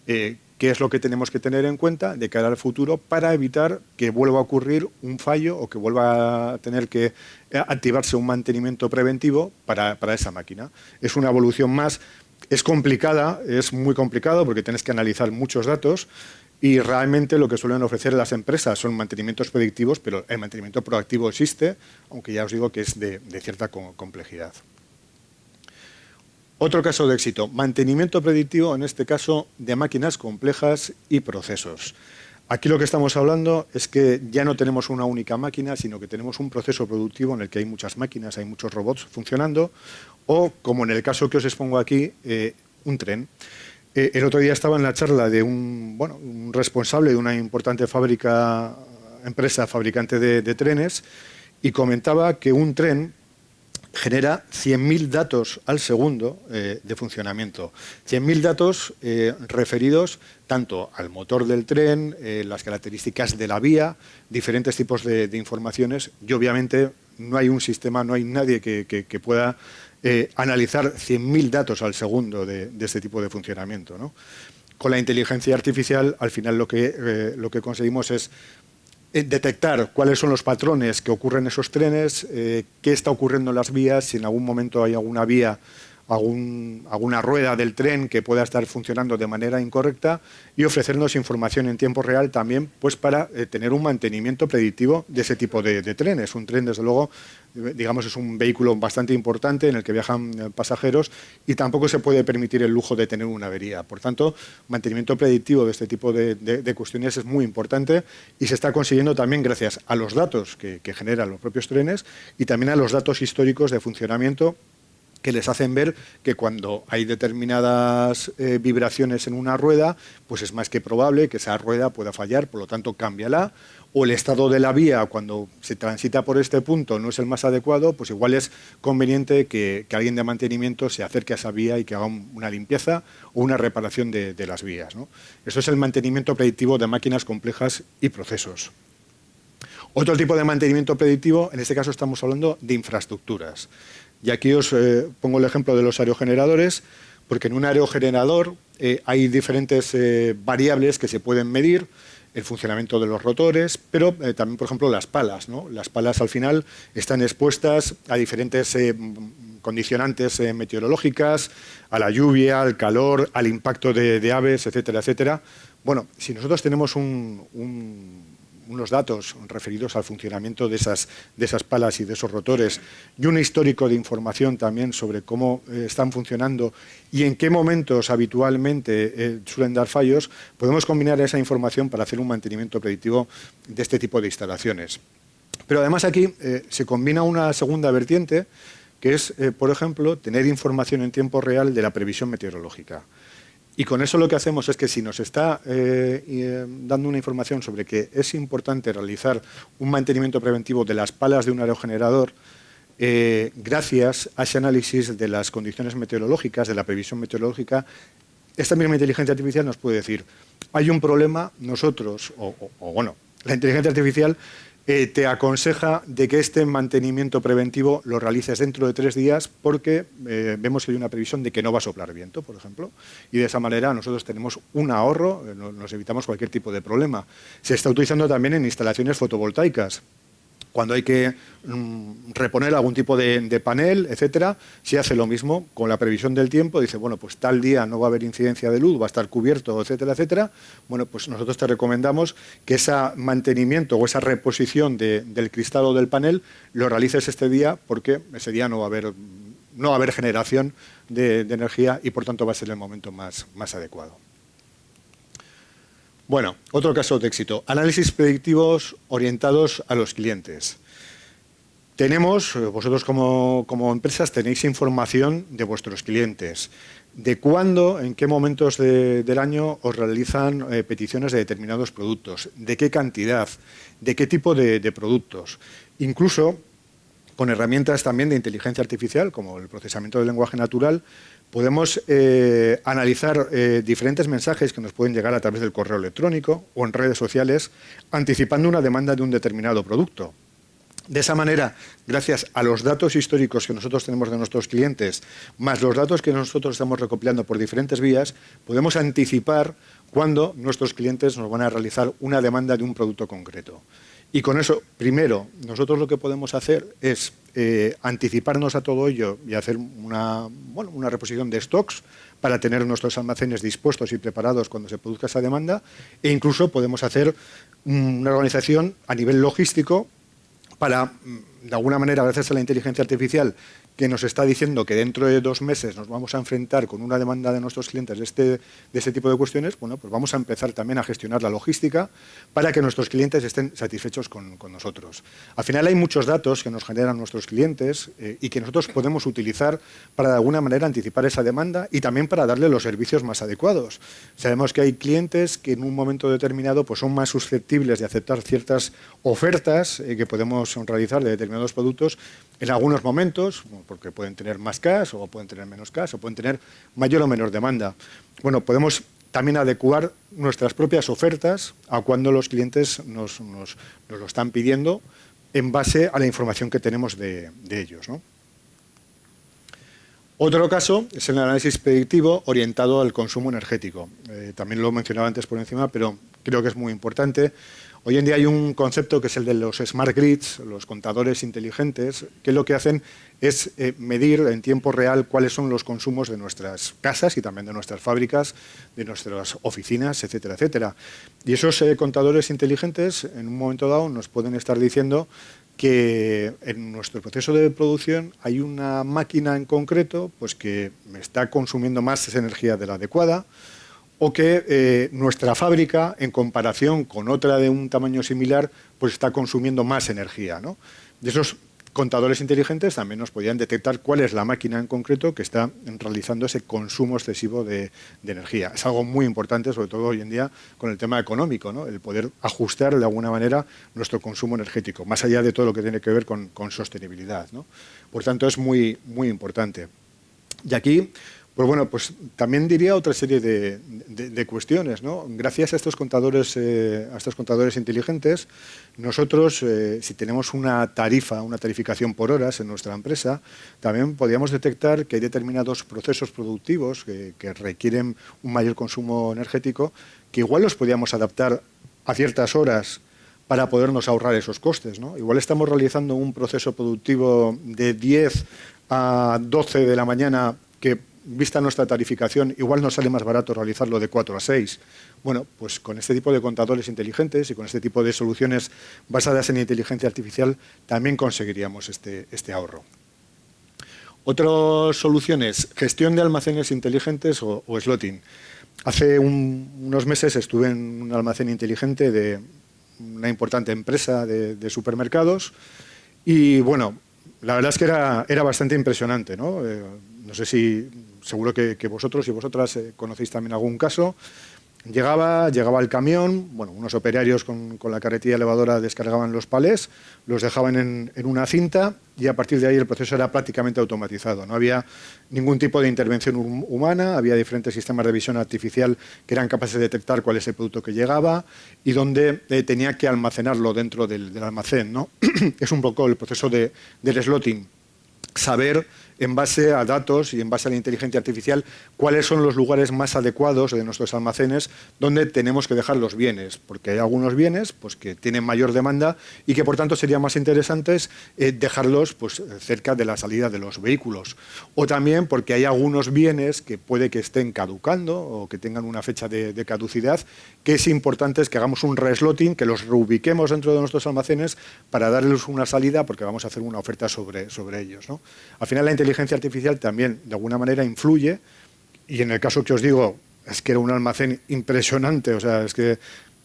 ¿Qué es lo que tenemos que tener en cuenta de cara al futuro para evitar que vuelva a ocurrir un fallo o que vuelva a tener que activarse un mantenimiento preventivo para esa máquina? Es una evolución más. Es complicada, es muy complicado porque tienes que analizar muchos datos, y realmente lo que suelen ofrecer las empresas son mantenimientos predictivos, pero el mantenimiento proactivo existe, aunque ya os digo que es de cierta complejidad. Otro caso de éxito, mantenimiento predictivo, en este caso de máquinas complejas y procesos. Aquí lo que estamos hablando es que ya no tenemos una única máquina, sino que tenemos un proceso productivo en el que hay muchas máquinas, hay muchos robots funcionando, o, como en el caso que os expongo aquí, un tren. El otro día estaba en la charla de un responsable de una importante empresa fabricante de trenes, y comentaba que un tren genera 100.000 datos al segundo de funcionamiento. 100.000 datos referidos tanto al motor del tren, las características de la vía, diferentes tipos de informaciones, y obviamente no hay un sistema, no hay nadie que pueda analizar 100.000 datos al segundo de este tipo de funcionamiento, ¿no? Con la inteligencia artificial, al final lo que conseguimos es detectar cuáles son los patrones que ocurren en esos trenes, qué está ocurriendo en las vías, si en algún momento hay alguna vía, alguna rueda del tren que pueda estar funcionando de manera incorrecta, y ofrecernos información en tiempo real también, pues para tener un mantenimiento predictivo de ese tipo de trenes. Un tren, desde luego, digamos, es un vehículo bastante importante en el que viajan pasajeros, y tampoco se puede permitir el lujo de tener una avería. Por tanto, mantenimiento predictivo de este tipo de cuestiones es muy importante, y se está consiguiendo también gracias a los datos que generan los propios trenes, y también a los datos históricos de funcionamiento que les hacen ver que cuando hay determinadas vibraciones en una rueda, pues es más que probable que esa rueda pueda fallar, por lo tanto cámbiala, o el estado de la vía cuando se transita por este punto no es el más adecuado, pues igual es conveniente que alguien de mantenimiento se acerque a esa vía y que haga una limpieza o una reparación de las vías, ¿no? Eso es el mantenimiento predictivo de máquinas complejas y procesos. Otro tipo de mantenimiento predictivo, en este caso estamos hablando de infraestructuras. Y aquí os pongo el ejemplo de los aerogeneradores, porque en un aerogenerador hay diferentes variables que se pueden medir, el funcionamiento de los rotores, pero también, por ejemplo, las palas, ¿no? Las palas al final están expuestas a diferentes condicionantes meteorológicas, a la lluvia, al calor, al impacto de aves, etcétera, etcétera. Bueno, si nosotros tenemos unos datos referidos al funcionamiento de esas palas y de esos rotores, y un histórico de información también sobre cómo están funcionando y en qué momentos habitualmente suelen dar fallos, podemos combinar esa información para hacer un mantenimiento predictivo de este tipo de instalaciones. Pero además aquí se combina una segunda vertiente, que es, por ejemplo, tener información en tiempo real de la previsión meteorológica. Y con eso lo que hacemos es que si nos está dando una información sobre que es importante realizar un mantenimiento preventivo de las palas de un aerogenerador, gracias a ese análisis de las condiciones meteorológicas, de la previsión meteorológica, esta misma inteligencia artificial nos puede decir, hay un problema, nosotros, bueno, la inteligencia artificial te aconseja de que este mantenimiento preventivo lo realices dentro de 3 días porque vemos que hay una previsión de que no va a soplar viento, por ejemplo, y de esa manera nosotros tenemos un ahorro, nos evitamos cualquier tipo de problema. Se está utilizando también en instalaciones fotovoltaicas. Cuando hay que reponer algún tipo de panel, etcétera, se hace lo mismo con la previsión del tiempo. Dice, bueno, pues tal día no va a haber incidencia de luz, va a estar cubierto, etcétera, etcétera. Bueno, pues nosotros te recomendamos que ese mantenimiento o esa reposición del cristal o del panel lo realices este día porque ese día no va a haber generación de energía y por tanto va a ser el momento más adecuado. Bueno, otro caso de éxito. Análisis predictivos orientados a los clientes. Vosotros como empresas tenéis información de vuestros clientes, de cuándo, en qué momentos del año os realizan peticiones de determinados productos, de qué cantidad, de qué tipo de productos. Incluso con herramientas también de inteligencia artificial, como el procesamiento del lenguaje natural, podemos analizar diferentes mensajes que nos pueden llegar a través del correo electrónico o en redes sociales, anticipando una demanda de un determinado producto. De esa manera, gracias a los datos históricos que nosotros tenemos de nuestros clientes, más los datos que nosotros estamos recopilando por diferentes vías, podemos anticipar cuándo nuestros clientes nos van a realizar una demanda de un producto concreto. Y con eso, primero, nosotros lo que podemos hacer es anticiparnos a todo ello y hacer una reposición de stocks para tener nuestros almacenes dispuestos y preparados cuando se produzca esa demanda, e incluso podemos hacer una organización a nivel logístico para, de alguna manera, gracias a la inteligencia artificial, que nos está diciendo que dentro de 2 meses nos vamos a enfrentar con una demanda de nuestros clientes de este tipo de cuestiones, bueno, pues vamos a empezar también a gestionar la logística para que nuestros clientes estén satisfechos con nosotros. Al final hay muchos datos que nos generan nuestros clientes y que nosotros podemos utilizar para, de alguna manera, anticipar esa demanda y también para darle los servicios más adecuados. Sabemos que hay clientes que en un momento determinado pues son más susceptibles de aceptar ciertas ofertas que podemos realizar de determinados productos en algunos momentos, porque pueden tener más cash o pueden tener menos cash o pueden tener mayor o menor demanda. Bueno, podemos también adecuar nuestras propias ofertas a cuando los clientes nos lo están pidiendo en base a la información que tenemos de ellos, ¿no? Otro caso es el análisis predictivo orientado al consumo energético. También lo mencionaba antes por encima, pero creo que es muy importante. Hoy en día hay un concepto que es el de los smart grids, los contadores inteligentes, que lo que hacen es medir en tiempo real cuáles son los consumos de nuestras casas y también de nuestras fábricas, de nuestras oficinas, etcétera, etcétera. Y esos contadores inteligentes en un momento dado nos pueden estar diciendo que en nuestro proceso de producción hay una máquina en concreto pues que está consumiendo más energía de la adecuada, o que nuestra fábrica, en comparación con otra de un tamaño similar, pues está consumiendo más energía, ¿no? De esos contadores inteligentes también nos podían detectar cuál es la máquina en concreto que está realizando ese consumo excesivo de energía. Es algo muy importante, sobre todo hoy en día, con el tema económico, ¿no? El poder ajustar de alguna manera nuestro consumo energético, más allá de todo lo que tiene que ver con sostenibilidad, ¿no? Por tanto, es muy, muy importante. Y aquí, pues bueno, pues también diría otra serie de cuestiones, ¿no? Gracias a estos contadores inteligentes, nosotros, si tenemos una tarificación por horas en nuestra empresa, también podríamos detectar que hay determinados procesos productivos que requieren un mayor consumo energético, que igual los podríamos adaptar a ciertas horas para podernos ahorrar esos costes, ¿no? Igual estamos realizando un proceso productivo de 10 a 12 de la mañana que, vista nuestra tarificación, igual nos sale más barato realizarlo de 4 a 6. Bueno, pues con este tipo de contadores inteligentes y con este tipo de soluciones basadas en inteligencia artificial también conseguiríamos este ahorro. Otras soluciones, gestión de almacenes inteligentes o slotting. Hace unos meses estuve en un almacén inteligente de una importante empresa de supermercados y, bueno, la verdad es que era bastante impresionante, ¿no? No sé si, seguro que vosotros y vosotras conocéis también algún caso. Llegaba el camión, bueno, unos operarios con la carretilla elevadora descargaban los palés, los dejaban en una cinta y a partir de ahí el proceso era prácticamente automatizado. No había ningún tipo de intervención humana, había diferentes sistemas de visión artificial que eran capaces de detectar cuál es el producto que llegaba y dónde tenía que almacenarlo dentro del almacén, ¿no? Es un poco el proceso del slotting. Saber, en base a datos y en base a la inteligencia artificial, cuáles son los lugares más adecuados de nuestros almacenes donde tenemos que dejar los bienes, porque hay algunos bienes pues, que tienen mayor demanda y que, por tanto, serían más interesantes dejarlos pues, cerca de la salida de los vehículos. O también porque hay algunos bienes que puede que estén caducando o que tengan una fecha de caducidad, que es importante que hagamos un reslotting, que los reubiquemos dentro de nuestros almacenes para darles una salida, porque vamos a hacer una oferta sobre ellos, ¿no? Al final, la inteligencia artificial también, de alguna manera, influye, y en el caso que os digo, es que era un almacén impresionante, o sea, es que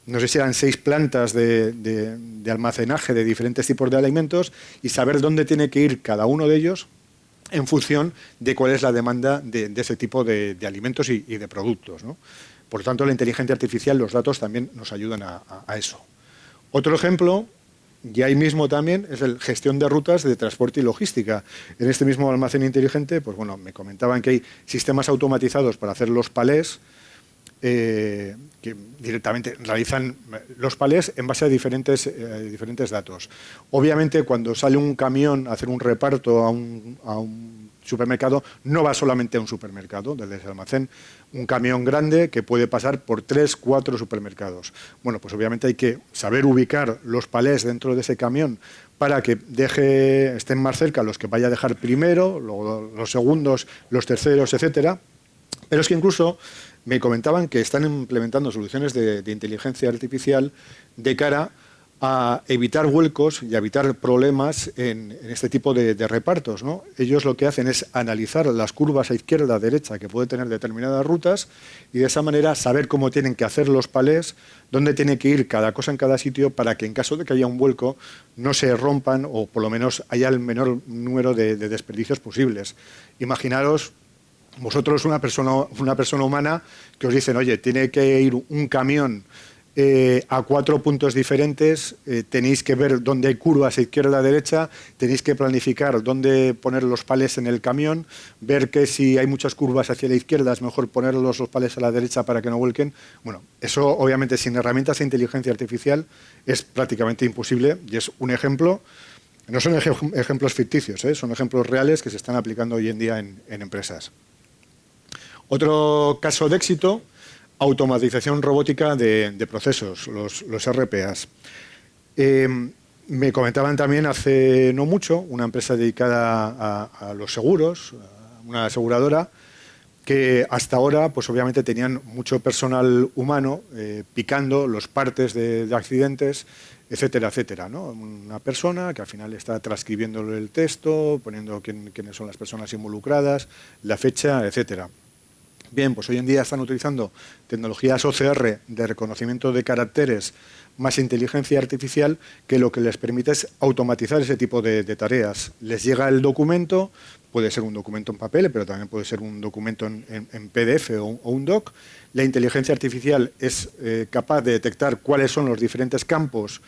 no sé si eran 6 plantas de almacenaje de diferentes tipos de alimentos y saber dónde tiene que ir cada uno de ellos en función de cuál es la demanda de ese tipo de alimentos y de productos, ¿no? Por lo tanto, la inteligencia artificial, los datos también nos ayudan a eso. Otro ejemplo, y ahí mismo también, es la gestión de rutas de transporte y logística. En este mismo almacén inteligente, pues bueno, me comentaban que hay sistemas automatizados para hacer los palés, que directamente realizan los palés en base a diferentes datos. Obviamente, cuando sale un camión a hacer un reparto a un supermercado, no va solamente a un supermercado desde ese almacén, un camión grande que puede pasar por 3, 4 supermercados. Bueno, pues obviamente hay que saber ubicar los palés dentro de ese camión para que estén más cerca los que vaya a dejar primero, luego los segundos, los terceros, etcétera. Pero es que incluso me comentaban que están implementando soluciones de inteligencia artificial de cara a evitar vuelcos y a evitar problemas en este tipo de repartos, ¿no? Ellos lo que hacen es analizar las curvas a izquierda, a derecha que puede tener determinadas rutas y de esa manera saber cómo tienen que hacer los palés, dónde tiene que ir cada cosa en cada sitio para que en caso de que haya un vuelco no se rompan o por lo menos haya el menor número de desperdicios posibles. Imaginaros vosotros una persona humana que os dicen, oye, tiene que ir un camión a 4 puntos diferentes, tenéis que ver dónde hay curvas a izquierda a derecha, tenéis que planificar dónde poner los palés en el camión, ver que si hay muchas curvas hacia la izquierda es mejor poner los palés a la derecha para que no vuelquen. Bueno, eso obviamente sin herramientas de inteligencia artificial es prácticamente imposible y es un ejemplo. No son ejemplos ficticios, son ejemplos reales que se están aplicando hoy en día en empresas. Otro caso de éxito, automatización robótica de procesos, los RPAs. Me comentaban también hace no mucho una empresa dedicada a los seguros, una aseguradora, que hasta ahora pues obviamente tenían mucho personal humano picando los partes de accidentes, etcétera, etcétera, ¿no? Una persona que al final está transcribiendo el texto, poniendo quiénes son las personas involucradas, la fecha, etcétera. Bien, pues hoy en día están utilizando tecnologías OCR de reconocimiento de caracteres más inteligencia artificial que lo que les permite es automatizar ese tipo de tareas. Les llega el documento, puede ser un documento en papel, pero también puede ser un documento en PDF o un doc. La inteligencia artificial es capaz de detectar cuáles son los diferentes campos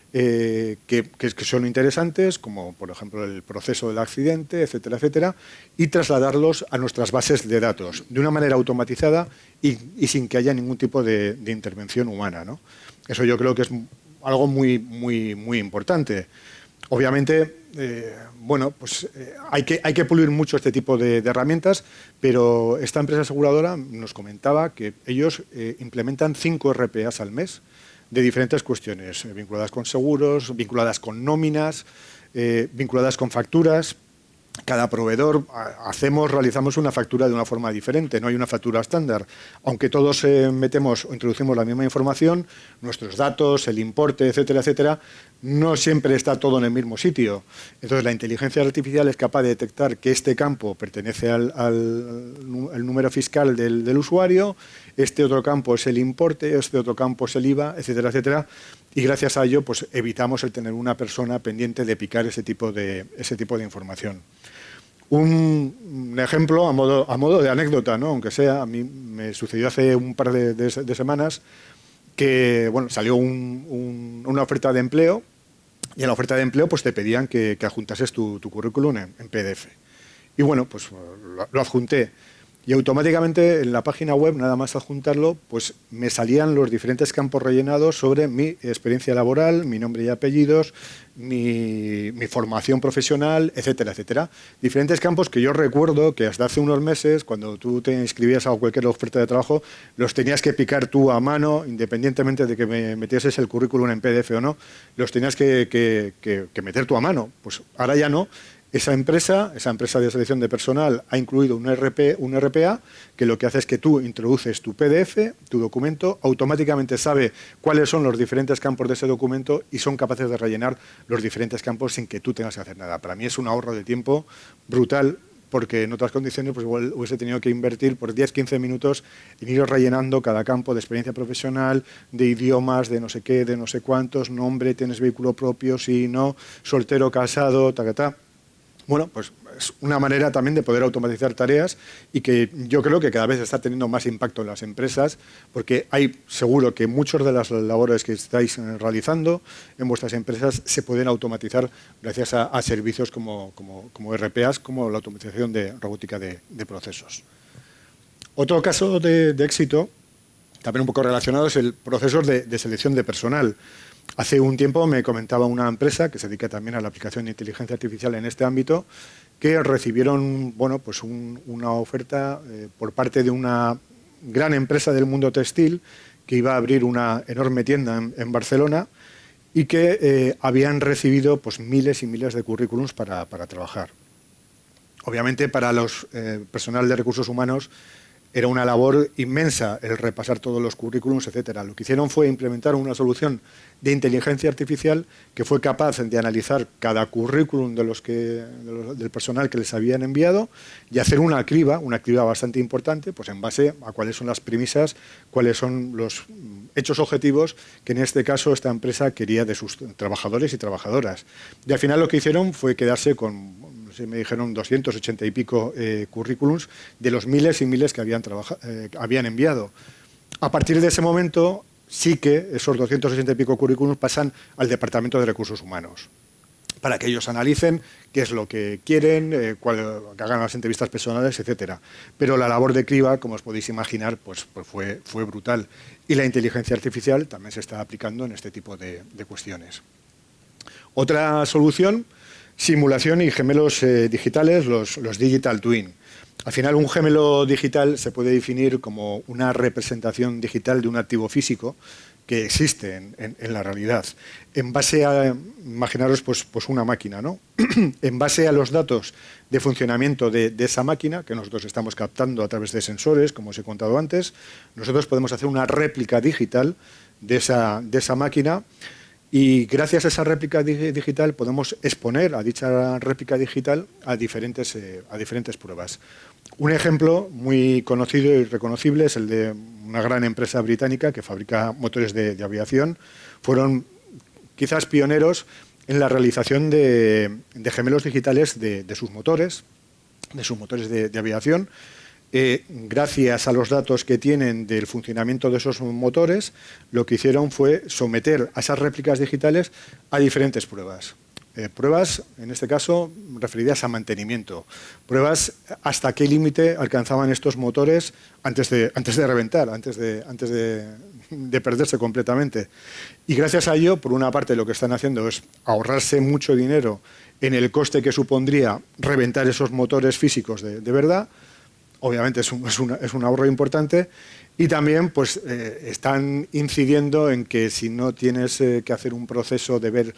que son interesantes, como por ejemplo el proceso del accidente, etcétera, etcétera, y trasladarlos a nuestras bases de datos de una manera automatizada y sin que haya ningún tipo de intervención humana, ¿no? Eso yo creo que es algo muy, muy, muy importante. Obviamente, bueno, pues hay que pulir mucho este tipo de herramientas, pero esta empresa aseguradora nos comentaba que ellos implementan 5 RPAs al mes de diferentes cuestiones, vinculadas con seguros, vinculadas con nóminas, vinculadas con facturas. Cada proveedor realizamos una factura de una forma diferente, no hay una factura estándar. Aunque todos metemos o introducimos la misma información, nuestros datos, el importe, etcétera, etcétera, no siempre está todo en el mismo sitio. Entonces, la inteligencia artificial es capaz de detectar que este campo pertenece al número fiscal del usuario, este otro campo es el importe, este otro campo es el IVA, etcétera, etcétera. Y gracias a ello, pues evitamos el tener una persona pendiente de picar ese tipo de información. Un ejemplo a modo de anécdota, ¿no? Aunque sea, a mí me sucedió hace un par de semanas que bueno, salió una oferta de empleo y en la oferta de empleo pues, te pedían que adjuntases tu currículum en PDF. Y bueno, pues lo adjunté. Y automáticamente en la página web, nada más adjuntarlo, pues me salían los diferentes campos rellenados sobre mi experiencia laboral, mi nombre y apellidos, mi formación profesional, etcétera, etcétera. Diferentes campos que yo recuerdo que hasta hace unos meses, cuando tú te inscribías a cualquier oferta de trabajo, los tenías que picar tú a mano, independientemente de que me metieses el currículum en PDF o no, los tenías que meter tú a mano. Pues ahora ya no. Esa empresa de selección de personal ha incluido un RPA que lo que hace es que tú introduces tu PDF, tu documento, automáticamente sabe cuáles son los diferentes campos de ese documento y son capaces de rellenar los diferentes campos sin que tú tengas que hacer nada. Para mí es un ahorro de tiempo brutal porque en otras condiciones pues igual hubiese tenido que invertir por 10-15 minutos en ir rellenando cada campo de experiencia profesional, de idiomas, de no sé qué, de no sé cuántos, nombre, tienes vehículo propio, sí, no, soltero, casado, ta. Bueno, pues es una manera también de poder automatizar tareas y que yo creo que cada vez está teniendo más impacto en las empresas porque hay seguro que muchas de las labores que estáis realizando en vuestras empresas se pueden automatizar gracias a servicios como RPAs, como la automatización de robótica de procesos. Otro caso de éxito, también un poco relacionado, es el proceso de selección de personal. Hace un tiempo me comentaba una empresa que se dedica también a la aplicación de inteligencia artificial en este ámbito que recibieron bueno, pues una oferta por parte de una gran empresa del mundo textil que iba a abrir una enorme tienda en Barcelona y que habían recibido pues, miles y miles de currículums para trabajar. Obviamente para los personal de recursos humanos era una labor inmensa el repasar todos los currículums, etcétera. Lo que hicieron fue implementar una solución de inteligencia artificial que fue capaz de analizar cada currículum del personal que les habían enviado y hacer una criba bastante importante, pues en base a cuáles son las premisas, cuáles son los hechos objetivos que en este caso esta empresa quería de sus trabajadores y trabajadoras. Y al final lo que hicieron fue quedarse con, me dijeron 280 y pico currículums de los miles y miles que habían enviado. A partir de ese momento sí que esos 280 y pico currículums pasan al Departamento de Recursos Humanos para que ellos analicen qué es lo que quieren, que hagan las entrevistas personales, etcétera. Pero la labor de criba, como os podéis imaginar, pues fue brutal. Y la inteligencia artificial también se está aplicando en este tipo de cuestiones. Otra solución, simulación y gemelos digitales, los digital twin. Al final, un gemelo digital se puede definir como una representación digital de un activo físico que existe en la realidad. En base a, imaginaros, pues una máquina, ¿no? En base a los datos de funcionamiento de esa máquina, que nosotros estamos captando a través de sensores, como os he contado antes, nosotros podemos hacer una réplica digital de esa máquina. Y gracias a esa réplica digital podemos exponer a dicha réplica digital a diferentes pruebas. Un ejemplo muy conocido y reconocible es el de una gran empresa británica que fabrica motores de aviación. Fueron quizás pioneros en la realización de gemelos digitales de sus motores de aviación. Gracias a los datos que tienen del funcionamiento de esos motores, lo que hicieron fue someter a esas réplicas digitales a diferentes pruebas. Pruebas, en este caso, referidas a mantenimiento. Pruebas hasta qué límite alcanzaban estos motores antes de reventar, antes de perderse completamente. Y gracias a ello, por una parte, lo que están haciendo es ahorrarse mucho dinero en el coste que supondría reventar esos motores físicos de verdad. Obviamente es un ahorro importante y también pues, están incidiendo en que si no tienes que hacer un proceso de ver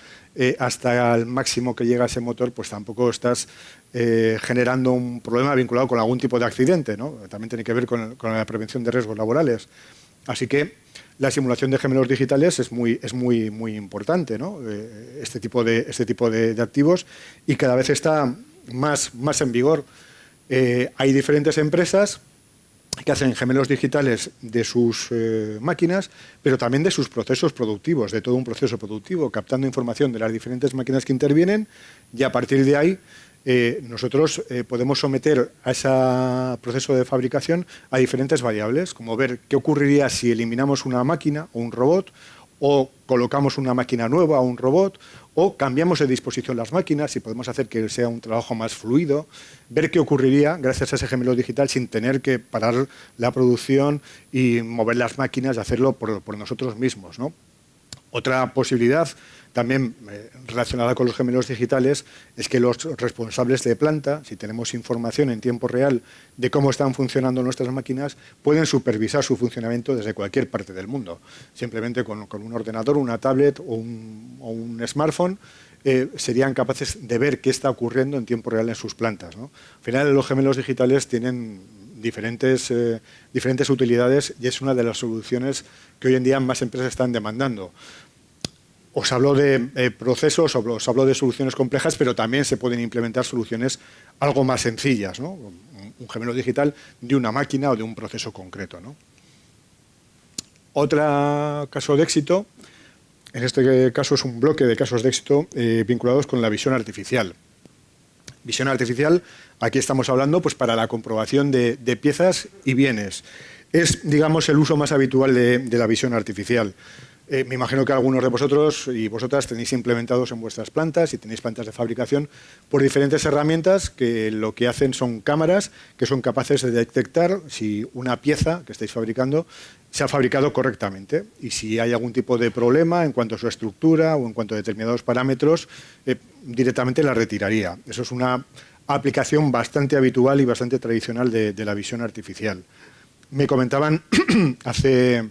hasta el máximo que llega ese motor, pues tampoco estás generando un problema vinculado con algún tipo de accidente, ¿no? También tiene que ver con la prevención de riesgos laborales. Así que la simulación de gemelos digitales es muy importante, ¿no? Este tipo de activos y cada vez está más en vigor. Hay diferentes empresas que hacen gemelos digitales de sus máquinas, pero también de sus procesos productivos, de todo un proceso productivo, captando información de las diferentes máquinas que intervienen y a partir de ahí nosotros podemos someter a ese proceso de fabricación a diferentes variables, como ver qué ocurriría si eliminamos una máquina o un robot, o colocamos una máquina nueva o un robot, o cambiamos de disposición las máquinas y podemos hacer que sea un trabajo más fluido, ver qué ocurriría gracias a ese gemelo digital sin tener que parar la producción y mover las máquinas y hacerlo por nosotros mismos, ¿no? Otra posibilidad también relacionada con los gemelos digitales es que los responsables de planta, si tenemos información en tiempo real de cómo están funcionando nuestras máquinas, pueden supervisar su funcionamiento desde cualquier parte del mundo. Simplemente con un ordenador, una tablet o un smartphone serían capaces de ver qué está ocurriendo en tiempo real en sus plantas, ¿no? Al final, los gemelos digitales tienen diferentes utilidades y es una de las soluciones que hoy en día más empresas están demandando. Os hablo de procesos, os hablo de soluciones complejas, pero también se pueden implementar soluciones algo más sencillas, ¿no? Un gemelo digital de una máquina o de un proceso concreto, ¿no? Otro caso de éxito, en este caso es un bloque de casos de éxito vinculados con la visión artificial. Visión artificial, aquí estamos hablando pues, para la comprobación de piezas y bienes. Es, digamos, el uso más habitual de la visión artificial. Me imagino que algunos de vosotros y vosotras tenéis implementados en vuestras plantas y tenéis plantas de fabricación por diferentes herramientas que lo que hacen son cámaras que son capaces de detectar si una pieza que estáis fabricando se ha fabricado correctamente y si hay algún tipo de problema en cuanto a su estructura o en cuanto a determinados parámetros, directamente la retiraría. Eso es una aplicación bastante habitual y bastante tradicional de la visión artificial. Me comentaban hace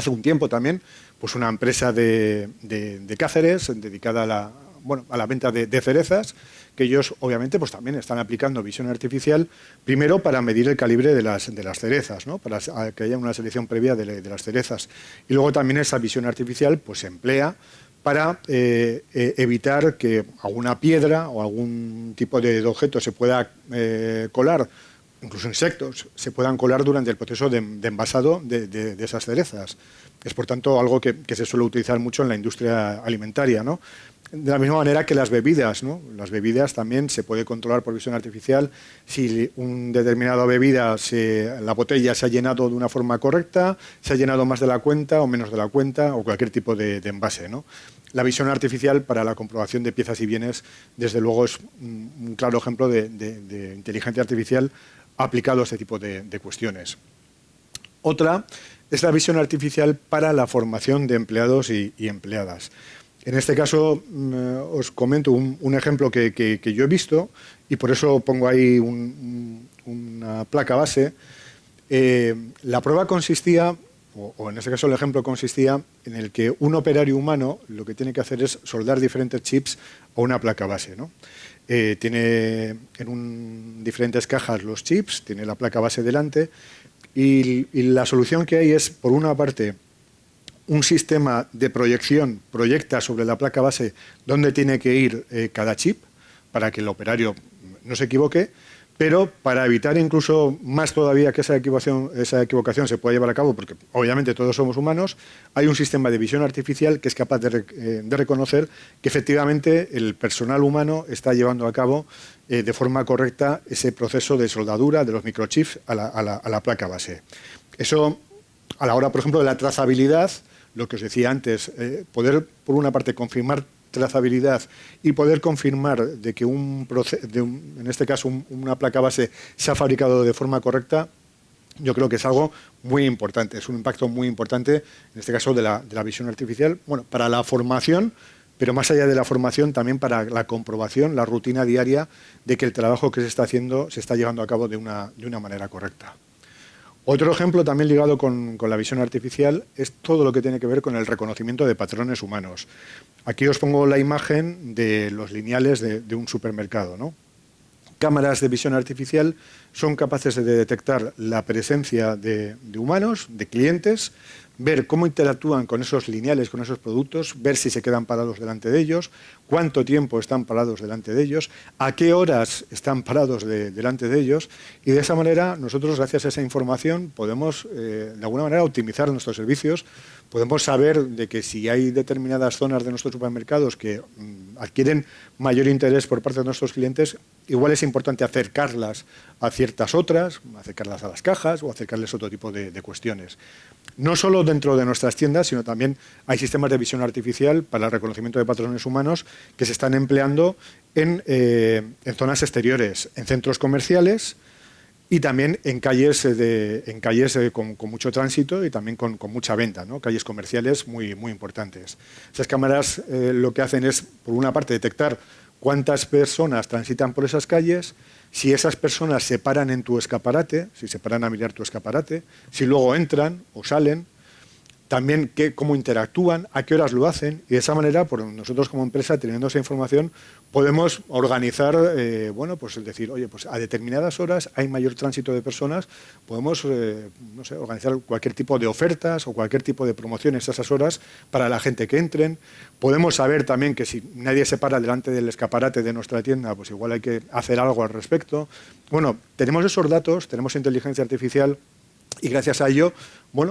un tiempo también, pues una empresa de Cáceres dedicada a la venta de cerezas, que ellos obviamente pues también están aplicando visión artificial, primero para medir el calibre de las cerezas, ¿no? Para que haya una selección previa de las cerezas. Y luego también esa visión artificial pues se emplea para evitar que alguna piedra o algún tipo de objeto se pueda colar, incluso insectos, se puedan colar durante el proceso de envasado de esas cerezas. Es, por tanto, algo que se suele utilizar mucho en la industria alimentaria, ¿no? De la misma manera que las bebidas, ¿no? Las bebidas también se puede controlar por visión artificial si una determinada bebida, la botella se ha llenado de una forma correcta, se ha llenado más de la cuenta o menos de la cuenta o cualquier tipo de envase, ¿no? La visión artificial para la comprobación de piezas y bienes, desde luego, es un claro ejemplo de inteligencia artificial aplicado a este tipo de cuestiones. Otra es la visión artificial para la formación de empleados y empleadas. En este caso, os comento un ejemplo que yo he visto y por eso pongo ahí una placa base. La prueba consistía, o en este caso el ejemplo consistía, en el que un operario humano lo que tiene que hacer es soldar diferentes chips a una placa base, ¿no? Tiene en diferentes cajas los chips, tiene la placa base delante y la solución que hay es, por una parte, un sistema de proyección proyecta sobre la placa base dónde tiene que ir cada chip para que el operario no se equivoque, pero para evitar incluso más todavía que esa equivocación se pueda llevar a cabo, porque obviamente todos somos humanos, hay un sistema de visión artificial que es capaz de reconocer que efectivamente el personal humano está llevando a cabo de forma correcta ese proceso de soldadura de los microchips a la placa base. Eso, a la hora, por ejemplo, de la trazabilidad, lo que os decía antes, poder, por una parte, confirmar trazabilidad y poder confirmar de que en este caso una placa base se ha fabricado de forma correcta, yo creo que es algo muy importante, es un impacto muy importante, en este caso de la visión artificial, bueno, para la formación, pero más allá de la formación también para la comprobación, la rutina diaria de que el trabajo que se está haciendo se está llevando a cabo de una manera correcta. Otro ejemplo también ligado con la visión artificial es todo lo que tiene que ver con el reconocimiento de patrones humanos. Aquí os pongo la imagen de los lineales de un supermercado, ¿no? Cámaras de visión artificial son capaces de detectar la presencia de humanos, de clientes, ver cómo interactúan con esos lineales, con esos productos, ver si se quedan parados delante de ellos, cuánto tiempo están parados delante de ellos, a qué horas están parados delante de ellos, y de esa manera nosotros, gracias a esa información, podemos de alguna manera optimizar nuestros servicios, podemos saber de que si hay determinadas zonas de nuestros supermercados que adquieren mayor interés por parte de nuestros clientes, igual es importante acercarlas a ciertas otras, acercarlas a las cajas o acercarles otro tipo de cuestiones. No solo dentro de nuestras tiendas, sino también hay sistemas de visión artificial para el reconocimiento de patrones humanos que se están empleando en zonas exteriores, en centros comerciales y también en calles, con mucho tránsito y también con mucha venta, ¿no? Calles comerciales muy importantes. Esas cámaras lo que hacen es, por una parte, detectar cuántas personas transitan por esas calles, si esas personas se paran en tu escaparate, si se paran a mirar tu escaparate, si luego entran o salen, también cómo interactúan, a qué horas lo hacen, y de esa manera, nosotros como empresa, teniendo esa información, podemos organizar, pues decir, oye, pues a determinadas horas hay mayor tránsito de personas, podemos, organizar cualquier tipo de ofertas o cualquier tipo de promociones a esas horas para la gente que entren. Podemos saber también que si nadie se para delante del escaparate de nuestra tienda, pues igual hay que hacer algo al respecto. Bueno, tenemos esos datos, tenemos inteligencia artificial, y gracias a ello,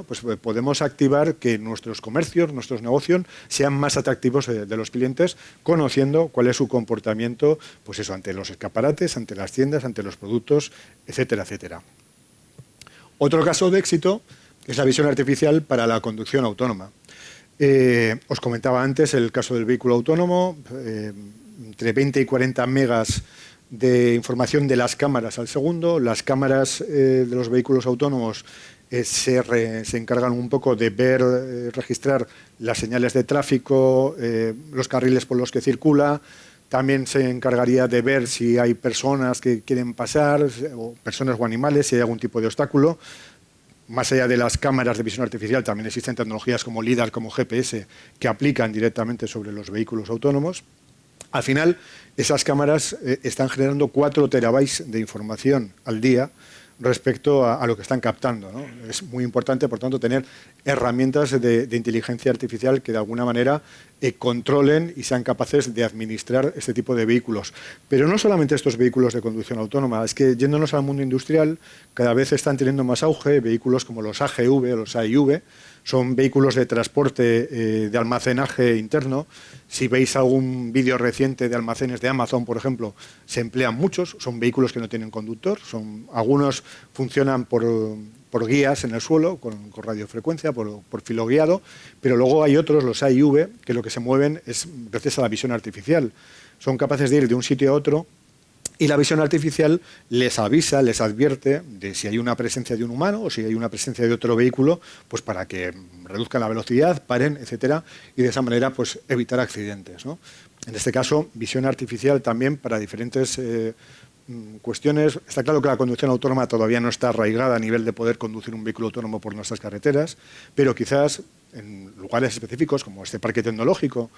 pues podemos activar que nuestros comercios, nuestros negocios sean más atractivos de los clientes, conociendo cuál es su comportamiento, pues eso, ante los escaparates, ante las tiendas, ante los productos, etcétera, etcétera. Otro caso de éxito es la visión artificial para la conducción autónoma. Os comentaba antes el caso del vehículo autónomo, entre 20 y 40 megas de información de las cámaras al segundo. Las cámaras de los vehículos autónomos se encargan un poco de ver, registrar las señales de tráfico, los carriles por los que circula. También se encargaría de ver si hay personas que quieren pasar, o personas o animales, si hay algún tipo de obstáculo. Más allá de las cámaras de visión artificial, también existen tecnologías como LIDAR, como GPS, que aplican directamente sobre los vehículos autónomos. Al final, esas cámaras están generando 4 terabytes de información al día respecto a lo que están captando, ¿no? Es muy importante, por tanto, tener herramientas de inteligencia artificial que de alguna manera controlen y sean capaces de administrar este tipo de vehículos. Pero no solamente estos vehículos de conducción autónoma, es que yéndonos al mundo industrial, cada vez están teniendo más auge vehículos como los AGV o los AIV. Son vehículos de transporte de almacenaje interno. Si veis algún vídeo reciente de almacenes de Amazon, por ejemplo, se emplean muchos. Son vehículos que no tienen conductor. Algunos funcionan por guías en el suelo, con radiofrecuencia, por filo guiado, pero luego hay otros, los AIV, que lo que se mueven es gracias a la visión artificial. Son capaces de ir de un sitio a otro, y la visión artificial les avisa, les advierte de si hay una presencia de un humano o si hay una presencia de otro vehículo, pues para que reduzcan la velocidad, paren, etcétera, y de esa manera pues evitar accidentes, ¿no? En este caso, visión artificial también para diferentes cuestiones. Está claro que la conducción autónoma todavía no está arraigada a nivel de poder conducir un vehículo autónomo por nuestras carreteras, pero quizás en lugares específicos como este parque tecnológico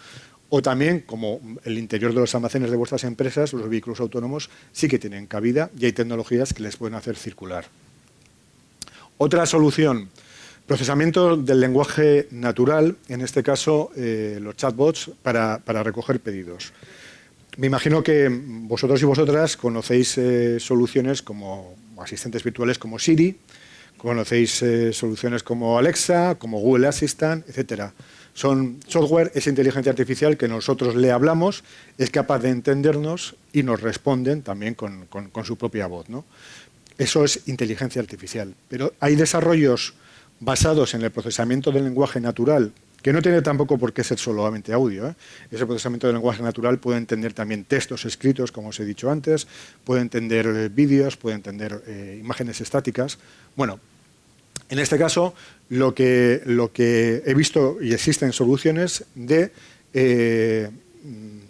o también como el interior de los almacenes de vuestras empresas, los vehículos autónomos sí que tienen cabida y hay tecnologías que les pueden hacer circular. Otra solución, procesamiento del lenguaje natural, en este caso los chatbots para recoger pedidos. Me imagino que vosotros y vosotras conocéis soluciones como asistentes virtuales como Siri, conocéis soluciones como Alexa, como Google Assistant, etcétera. Son software, es inteligencia artificial que nosotros le hablamos, es capaz de entendernos y nos responden también con su propia voz, ¿no? Eso es inteligencia artificial. Pero hay desarrollos basados en el procesamiento del lenguaje natural, que no tiene tampoco por qué ser solamente audio, ¿eh? Ese procesamiento del lenguaje natural puede entender también textos escritos, como os he dicho antes, puede entender vídeos, puede entender imágenes estáticas. Bueno, en este caso, lo que he visto, y existen soluciones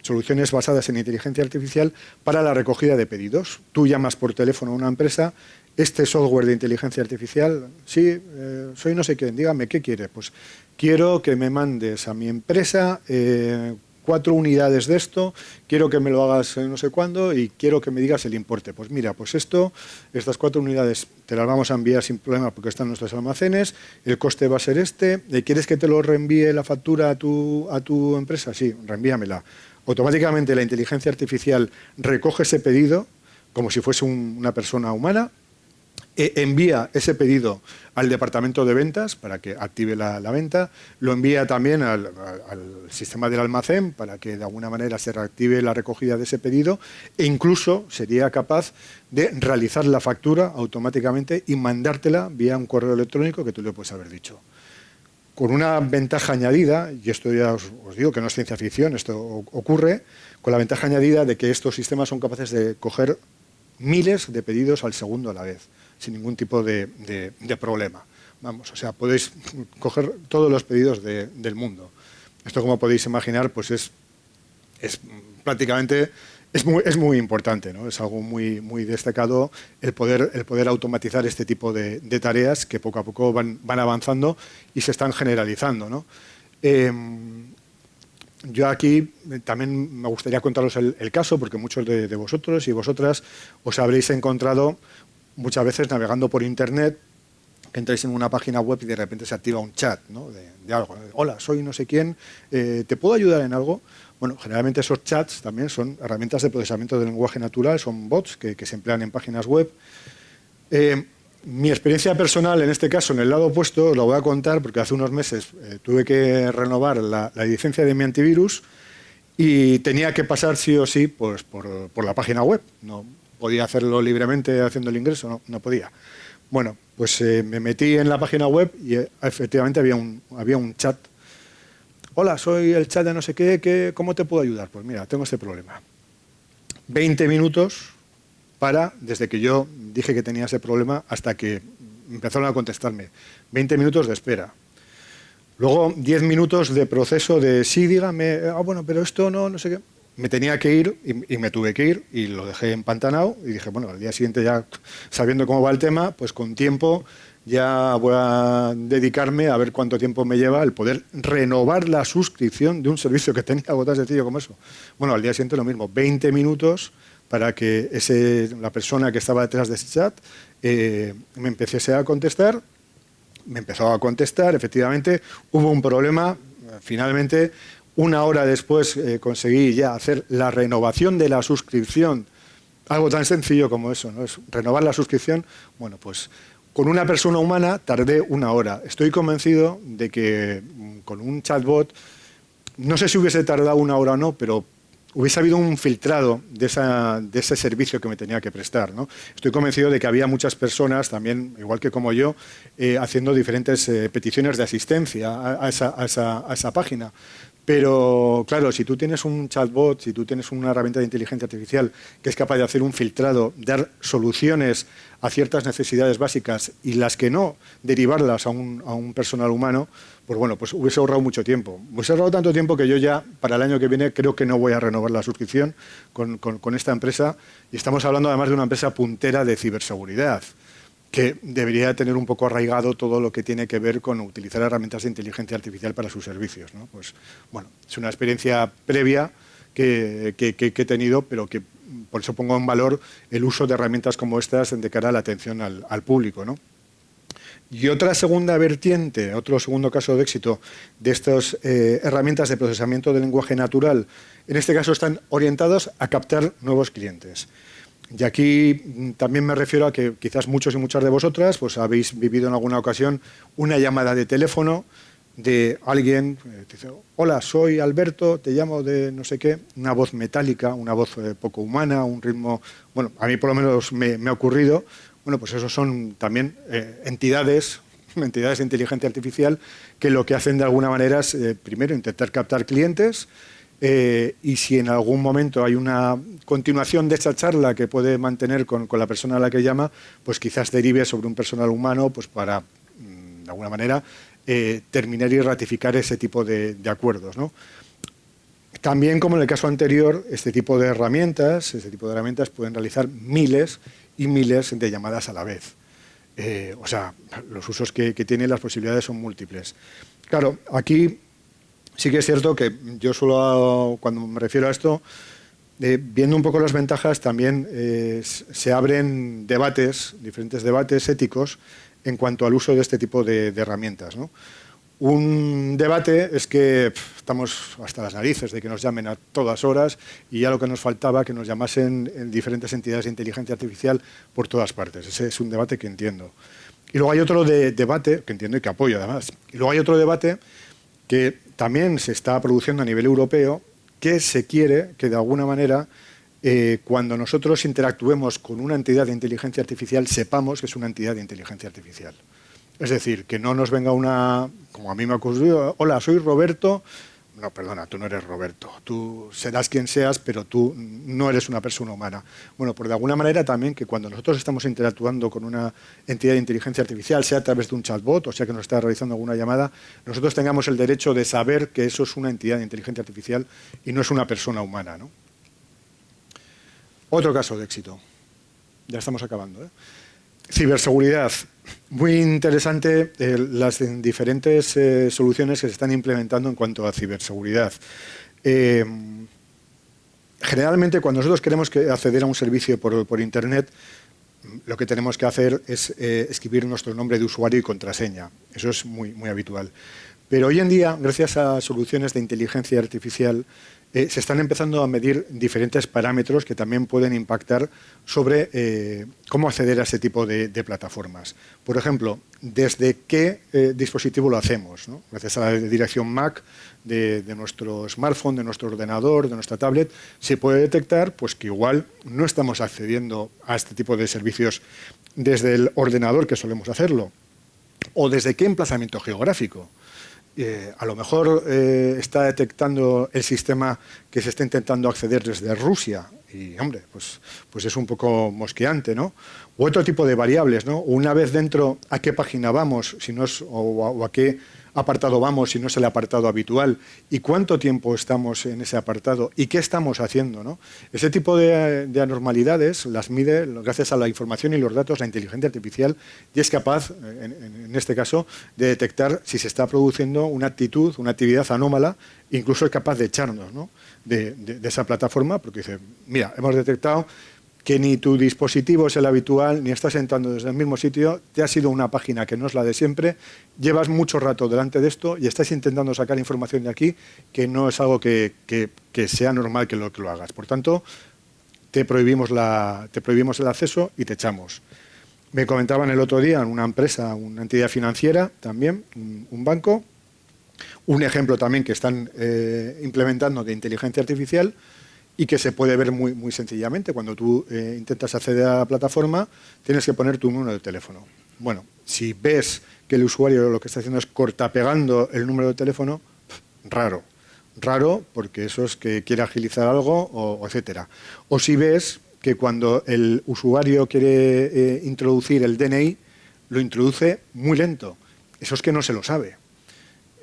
soluciones basadas en inteligencia artificial para la recogida de pedidos. Tú llamas por teléfono a una empresa, este software de inteligencia artificial, sí, soy no sé quién, dígame, ¿qué quiere? Pues quiero que me mandes a mi empresa 4 unidades de esto, quiero que me lo hagas no sé cuándo y quiero que me digas el importe. Pues mira, pues estas 4 unidades te las vamos a enviar sin problema porque están en nuestros almacenes, el coste va a ser este, ¿quieres que te lo reenvíe la factura a tu empresa? Sí, reenvíamela. Automáticamente la inteligencia artificial recoge ese pedido como si fuese una persona humana, envía ese pedido al departamento de ventas para que active la venta, lo envía también al sistema del almacén para que de alguna manera se reactive la recogida de ese pedido e incluso sería capaz de realizar la factura automáticamente y mandártela vía un correo electrónico que tú le puedes haber dicho. Con una ventaja añadida, y esto ya os digo que no es ciencia ficción, esto ocurre, con la ventaja añadida de que estos sistemas son capaces de coger miles de pedidos al segundo a la vez, sin ningún tipo de problema. Vamos, o sea, podéis coger todos los pedidos del mundo. Esto, como podéis imaginar, pues es prácticamente es muy importante, ¿no? Es algo muy destacado el poder automatizar este tipo de tareas que poco a poco van avanzando y se están generalizando, ¿no? Yo aquí también me gustaría contaros el caso, porque muchos de vosotros y vosotras os habréis encontrado muchas veces navegando por Internet, que entráis en una página web y de repente se activa un chat, ¿no? de algo. Hola, soy no sé quién, ¿te puedo ayudar en algo? Bueno, generalmente esos chats también son herramientas de procesamiento del lenguaje natural, son bots que se emplean en páginas web. Mi experiencia personal, en este caso, en el lado opuesto, lo voy a contar porque hace unos meses tuve que renovar la licencia de mi antivirus y tenía que pasar sí o sí pues, por la página web. No podía hacerlo libremente haciendo el ingreso, no podía. Bueno, pues me metí en la página web y efectivamente había un chat. Hola, soy el chat de no sé qué, ¿cómo te puedo ayudar? Pues mira, tengo este problema. 20 minutos desde que yo dije que tenía ese problema hasta que empezaron a contestarme. 20 minutos de espera. Luego 10 minutos de proceso de sí, dígame, bueno, pero esto no sé qué. Me tenía que ir y me tuve que ir y lo dejé empantanado y dije, bueno, al día siguiente ya sabiendo cómo va el tema, pues con tiempo ya voy a dedicarme a ver cuánto tiempo me lleva el poder renovar la suscripción de un servicio que tenía algo tan sencillo como eso. Bueno, al día siguiente lo mismo, 20 minutos para que la persona que estaba detrás de ese chat me empezase a contestar. Me empezó a contestar, efectivamente, hubo un problema, finalmente, una hora después conseguí ya hacer la renovación de la suscripción, algo tan sencillo como eso, ¿no? Es renovar la suscripción, bueno, pues con una persona humana tardé una hora. Estoy convencido de que con un chatbot, no sé si hubiese tardado una hora o no, pero hubiese habido un filtrado de ese servicio que me tenía que prestar, ¿no? Estoy convencido de que había muchas personas, también, igual que como yo, haciendo diferentes peticiones de asistencia a esa página. Pero, claro, si tú tienes un chatbot, si tú tienes una herramienta de inteligencia artificial que es capaz de hacer un filtrado, dar soluciones a ciertas necesidades básicas y las que no, derivarlas a un personal humano, pues bueno, pues hubiese ahorrado mucho tiempo. Hubiese ahorrado tanto tiempo que yo ya, para el año que viene, creo que no voy a renovar la suscripción con esta empresa. Y estamos hablando además de una empresa puntera de ciberseguridad, que debería tener un poco arraigado todo lo que tiene que ver con utilizar herramientas de inteligencia artificial para sus servicios, ¿no? Pues bueno, es una experiencia previa que he tenido, pero que por eso pongo en valor el uso de herramientas como estas de cara a la atención al público, ¿no? Y otra segunda vertiente, otro segundo caso de éxito de estas herramientas de procesamiento del lenguaje natural, en este caso están orientados a captar nuevos clientes. Y aquí también me refiero a que quizás muchos y muchas de vosotras pues habéis vivido en alguna ocasión una llamada de teléfono de alguien que dice, hola, soy Alberto, te llamo de no sé qué, una voz metálica, una voz poco humana, un ritmo, bueno, a mí por lo menos me ha ocurrido. Bueno, pues esos son también entidades de inteligencia artificial que lo que hacen de alguna manera es, primero, intentar captar clientes, y si en algún momento hay una continuación de esa charla que puede mantener con la persona a la que llama, pues quizás derive sobre un personal humano pues para, de alguna manera, terminar y ratificar ese tipo de acuerdos, ¿no? También, como en el caso anterior, este tipo de herramientas pueden realizar miles y miles de llamadas a la vez. O sea, los usos que tiene, las posibilidades son múltiples. Claro, aquí Sí que es cierto que yo suelo, cuando me refiero a esto, viendo un poco las ventajas, también se abren debates, diferentes debates éticos en cuanto al uso de este tipo de herramientas, ¿no? Un debate es que estamos hasta las narices de que nos llamen a todas horas y ya lo que nos faltaba que nos llamasen en diferentes entidades de inteligencia artificial por todas partes. Ese es un debate que entiendo. Y luego hay otro debate, que entiendo y que apoyo además, y luego hay otro debate que también se está produciendo a nivel europeo, que se quiere que de alguna manera cuando nosotros interactuemos con una entidad de inteligencia artificial sepamos que es una entidad de inteligencia artificial. Es decir, que no nos venga una, como a mí me ha ocurrido, hola, soy Roberto. No, perdona, tú no eres Roberto. Tú serás quien seas, pero tú no eres una persona humana. Bueno, pues de alguna manera también que cuando nosotros estamos interactuando con una entidad de inteligencia artificial, sea a través de un chatbot o sea que nos está realizando alguna llamada, nosotros tengamos el derecho de saber que eso es una entidad de inteligencia artificial y no es una persona humana, ¿no? Otro caso de éxito. Ya estamos acabando, ¿eh? Ciberseguridad. Muy interesante las diferentes soluciones que se están implementando en cuanto a ciberseguridad. Generalmente, cuando nosotros queremos acceder a un servicio por Internet, lo que tenemos que hacer es escribir nuestro nombre de usuario y contraseña. Eso es muy, muy habitual. Pero hoy en día, gracias a soluciones de inteligencia artificial, se están empezando a medir diferentes parámetros que también pueden impactar sobre cómo acceder a ese tipo de plataformas. Por ejemplo, desde qué dispositivo lo hacemos, ¿no? Gracias a la dirección MAC de nuestro smartphone, de nuestro ordenador, de nuestra tablet, se puede detectar pues, que igual no estamos accediendo a este tipo de servicios desde el ordenador que solemos hacerlo, o desde qué emplazamiento geográfico. A lo mejor está detectando el sistema que se está intentando acceder desde Rusia y, hombre, pues es un poco mosqueante, ¿no? U otro tipo de variables, ¿no? Una vez dentro, ¿a qué página vamos? Si no es, o a qué apartado vamos si no es el apartado habitual, y cuánto tiempo estamos en ese apartado y qué estamos haciendo, ¿no? Ese tipo de anormalidades las mide gracias a la información y los datos la inteligencia artificial y es capaz, en este caso, de detectar si se está produciendo una actitud, una actividad anómala, incluso es capaz de echarnos, ¿no? de esa plataforma, porque dice, mira, hemos detectado que ni tu dispositivo es el habitual, ni estás entrando desde el mismo sitio, te has ido a una página que no es la de siempre, llevas mucho rato delante de esto y estás intentando sacar información de aquí que no es algo que sea normal que lo hagas. Por tanto, te prohibimos el acceso y te echamos. Me comentaban el otro día en una empresa, una entidad financiera también, un banco, un ejemplo también que están implementando de inteligencia artificial y que se puede ver muy, muy sencillamente. Cuando tú intentas acceder a la plataforma, tienes que poner tu número de teléfono. Bueno, si ves que el usuario lo que está haciendo es cortapegando el número de teléfono, raro. Raro porque eso es que quiere agilizar algo, o etcétera. O si ves que cuando el usuario quiere introducir el DNI, lo introduce muy lento. Eso es que no se lo sabe.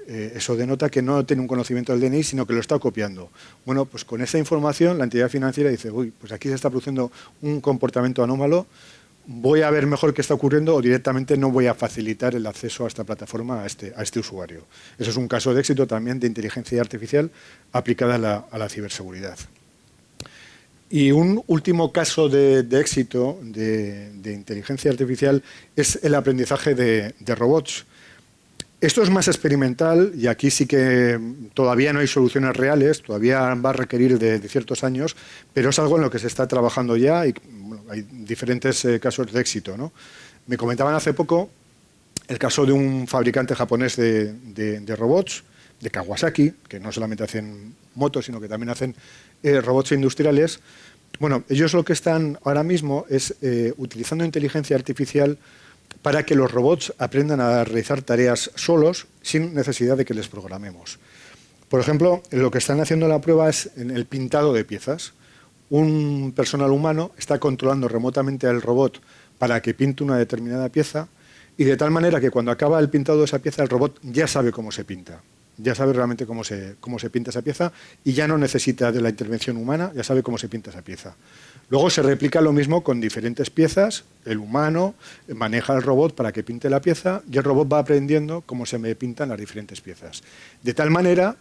Eso denota que no tiene un conocimiento del DNI, sino que lo está copiando. Bueno, pues con esa información la entidad financiera dice, uy, pues aquí se está produciendo un comportamiento anómalo, voy a ver mejor qué está ocurriendo o directamente no voy a facilitar el acceso a esta plataforma a este usuario. Eso es un caso de éxito también de inteligencia artificial aplicada a la ciberseguridad. Y un último caso de éxito de inteligencia artificial es el aprendizaje de robots. Esto es más experimental y aquí sí que todavía no hay soluciones reales, todavía va a requerir de ciertos años, pero es algo en lo que se está trabajando ya y bueno, hay diferentes casos de éxito, ¿no? Me comentaban hace poco el caso de un fabricante japonés de robots, de Kawasaki, que no solamente hacen motos, sino que también hacen robots industriales. Bueno, ellos lo que están ahora mismo es utilizando inteligencia artificial para que los robots aprendan a realizar tareas solos sin necesidad de que les programemos. Por ejemplo, lo que están haciendo la prueba es en el pintado de piezas. Un personal humano está controlando remotamente al robot para que pinte una determinada pieza y de tal manera que cuando acaba el pintado de esa pieza el robot ya sabe cómo se pinta. Ya sabe realmente cómo se pinta esa pieza y ya no necesita de la intervención humana, ya sabe cómo se pinta esa pieza. Luego se replica lo mismo con diferentes piezas, el humano maneja al robot para que pinte la pieza y el robot va aprendiendo cómo se me pintan las diferentes piezas. De tal manera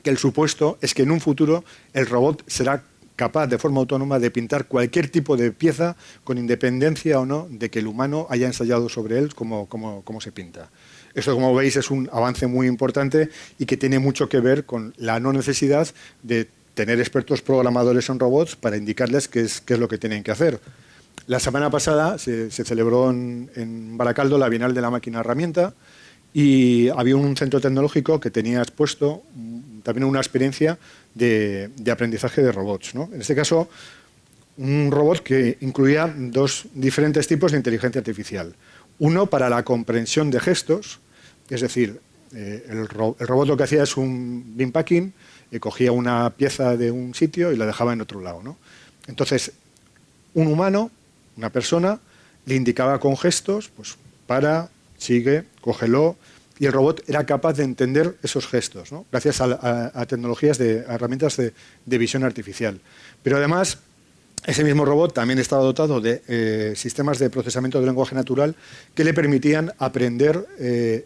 que el supuesto es que en un futuro el robot será capaz de forma autónoma de pintar cualquier tipo de pieza con independencia o no de que el humano haya ensayado sobre él cómo se pinta. Esto, como veis, es un avance muy importante y que tiene mucho que ver con la no necesidad de tener expertos programadores en robots para indicarles qué es lo que tienen que hacer. La semana pasada se celebró en Baracaldo la Bienal de la Máquina Herramienta y había un centro tecnológico que tenía expuesto también una experiencia de aprendizaje de robots, ¿no? En este caso, un robot que incluía dos diferentes tipos de inteligencia artificial. Uno para la comprensión de gestos, es decir, el robot lo que hacía es un bin packing, cogía una pieza de un sitio y la dejaba en otro lado, ¿no? Entonces, un humano, una persona, le indicaba con gestos, pues para, sigue, cógelo, y el robot era capaz de entender esos gestos, ¿no? Gracias a tecnologías, a herramientas de visión artificial. Pero además, ese mismo robot también estaba dotado de sistemas de procesamiento de lenguaje natural que le permitían aprender,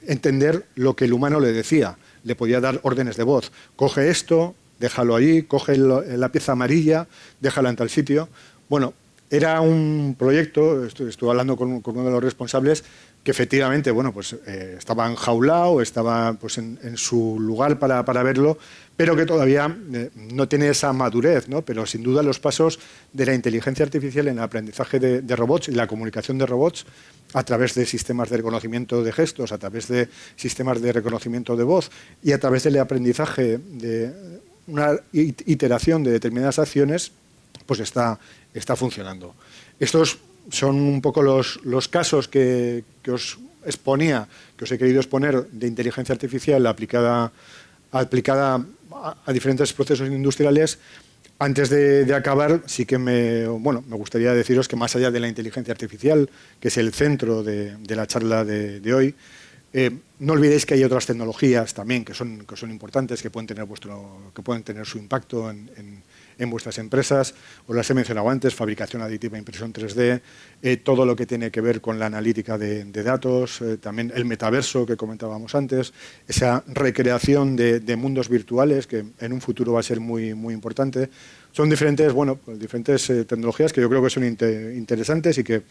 entender lo que el humano le decía. Le podía dar órdenes de voz. Coge esto, déjalo ahí, coge la pieza amarilla, déjala en tal sitio. Bueno, era un proyecto, estuve hablando con uno de los responsables, que efectivamente, bueno, pues estaba enjaulado, estaba pues en su lugar para verlo, pero que todavía no tiene esa madurez, ¿no? Pero sin duda los pasos de la inteligencia artificial en el aprendizaje de robots y la comunicación de robots a través de sistemas de reconocimiento de gestos, a través de sistemas de reconocimiento de voz y a través del aprendizaje de una iteración de determinadas acciones, pues está funcionando. Estos son un poco los casos que os exponía, que os he querido exponer de inteligencia artificial aplicada a diferentes procesos industriales. Antes de acabar, sí que me gustaría deciros que más allá de la inteligencia artificial, que es el centro de la charla de hoy, no olvidéis que hay otras tecnologías también que son importantes, que pueden tener su impacto en vuestras empresas. Os las he mencionado antes: fabricación aditiva, impresión 3D, todo lo que tiene que ver con la analítica de datos, también el metaverso que comentábamos antes, esa recreación de mundos virtuales que en un futuro va a ser muy, muy importante. Son diferentes tecnologías que yo creo que son interesantes y que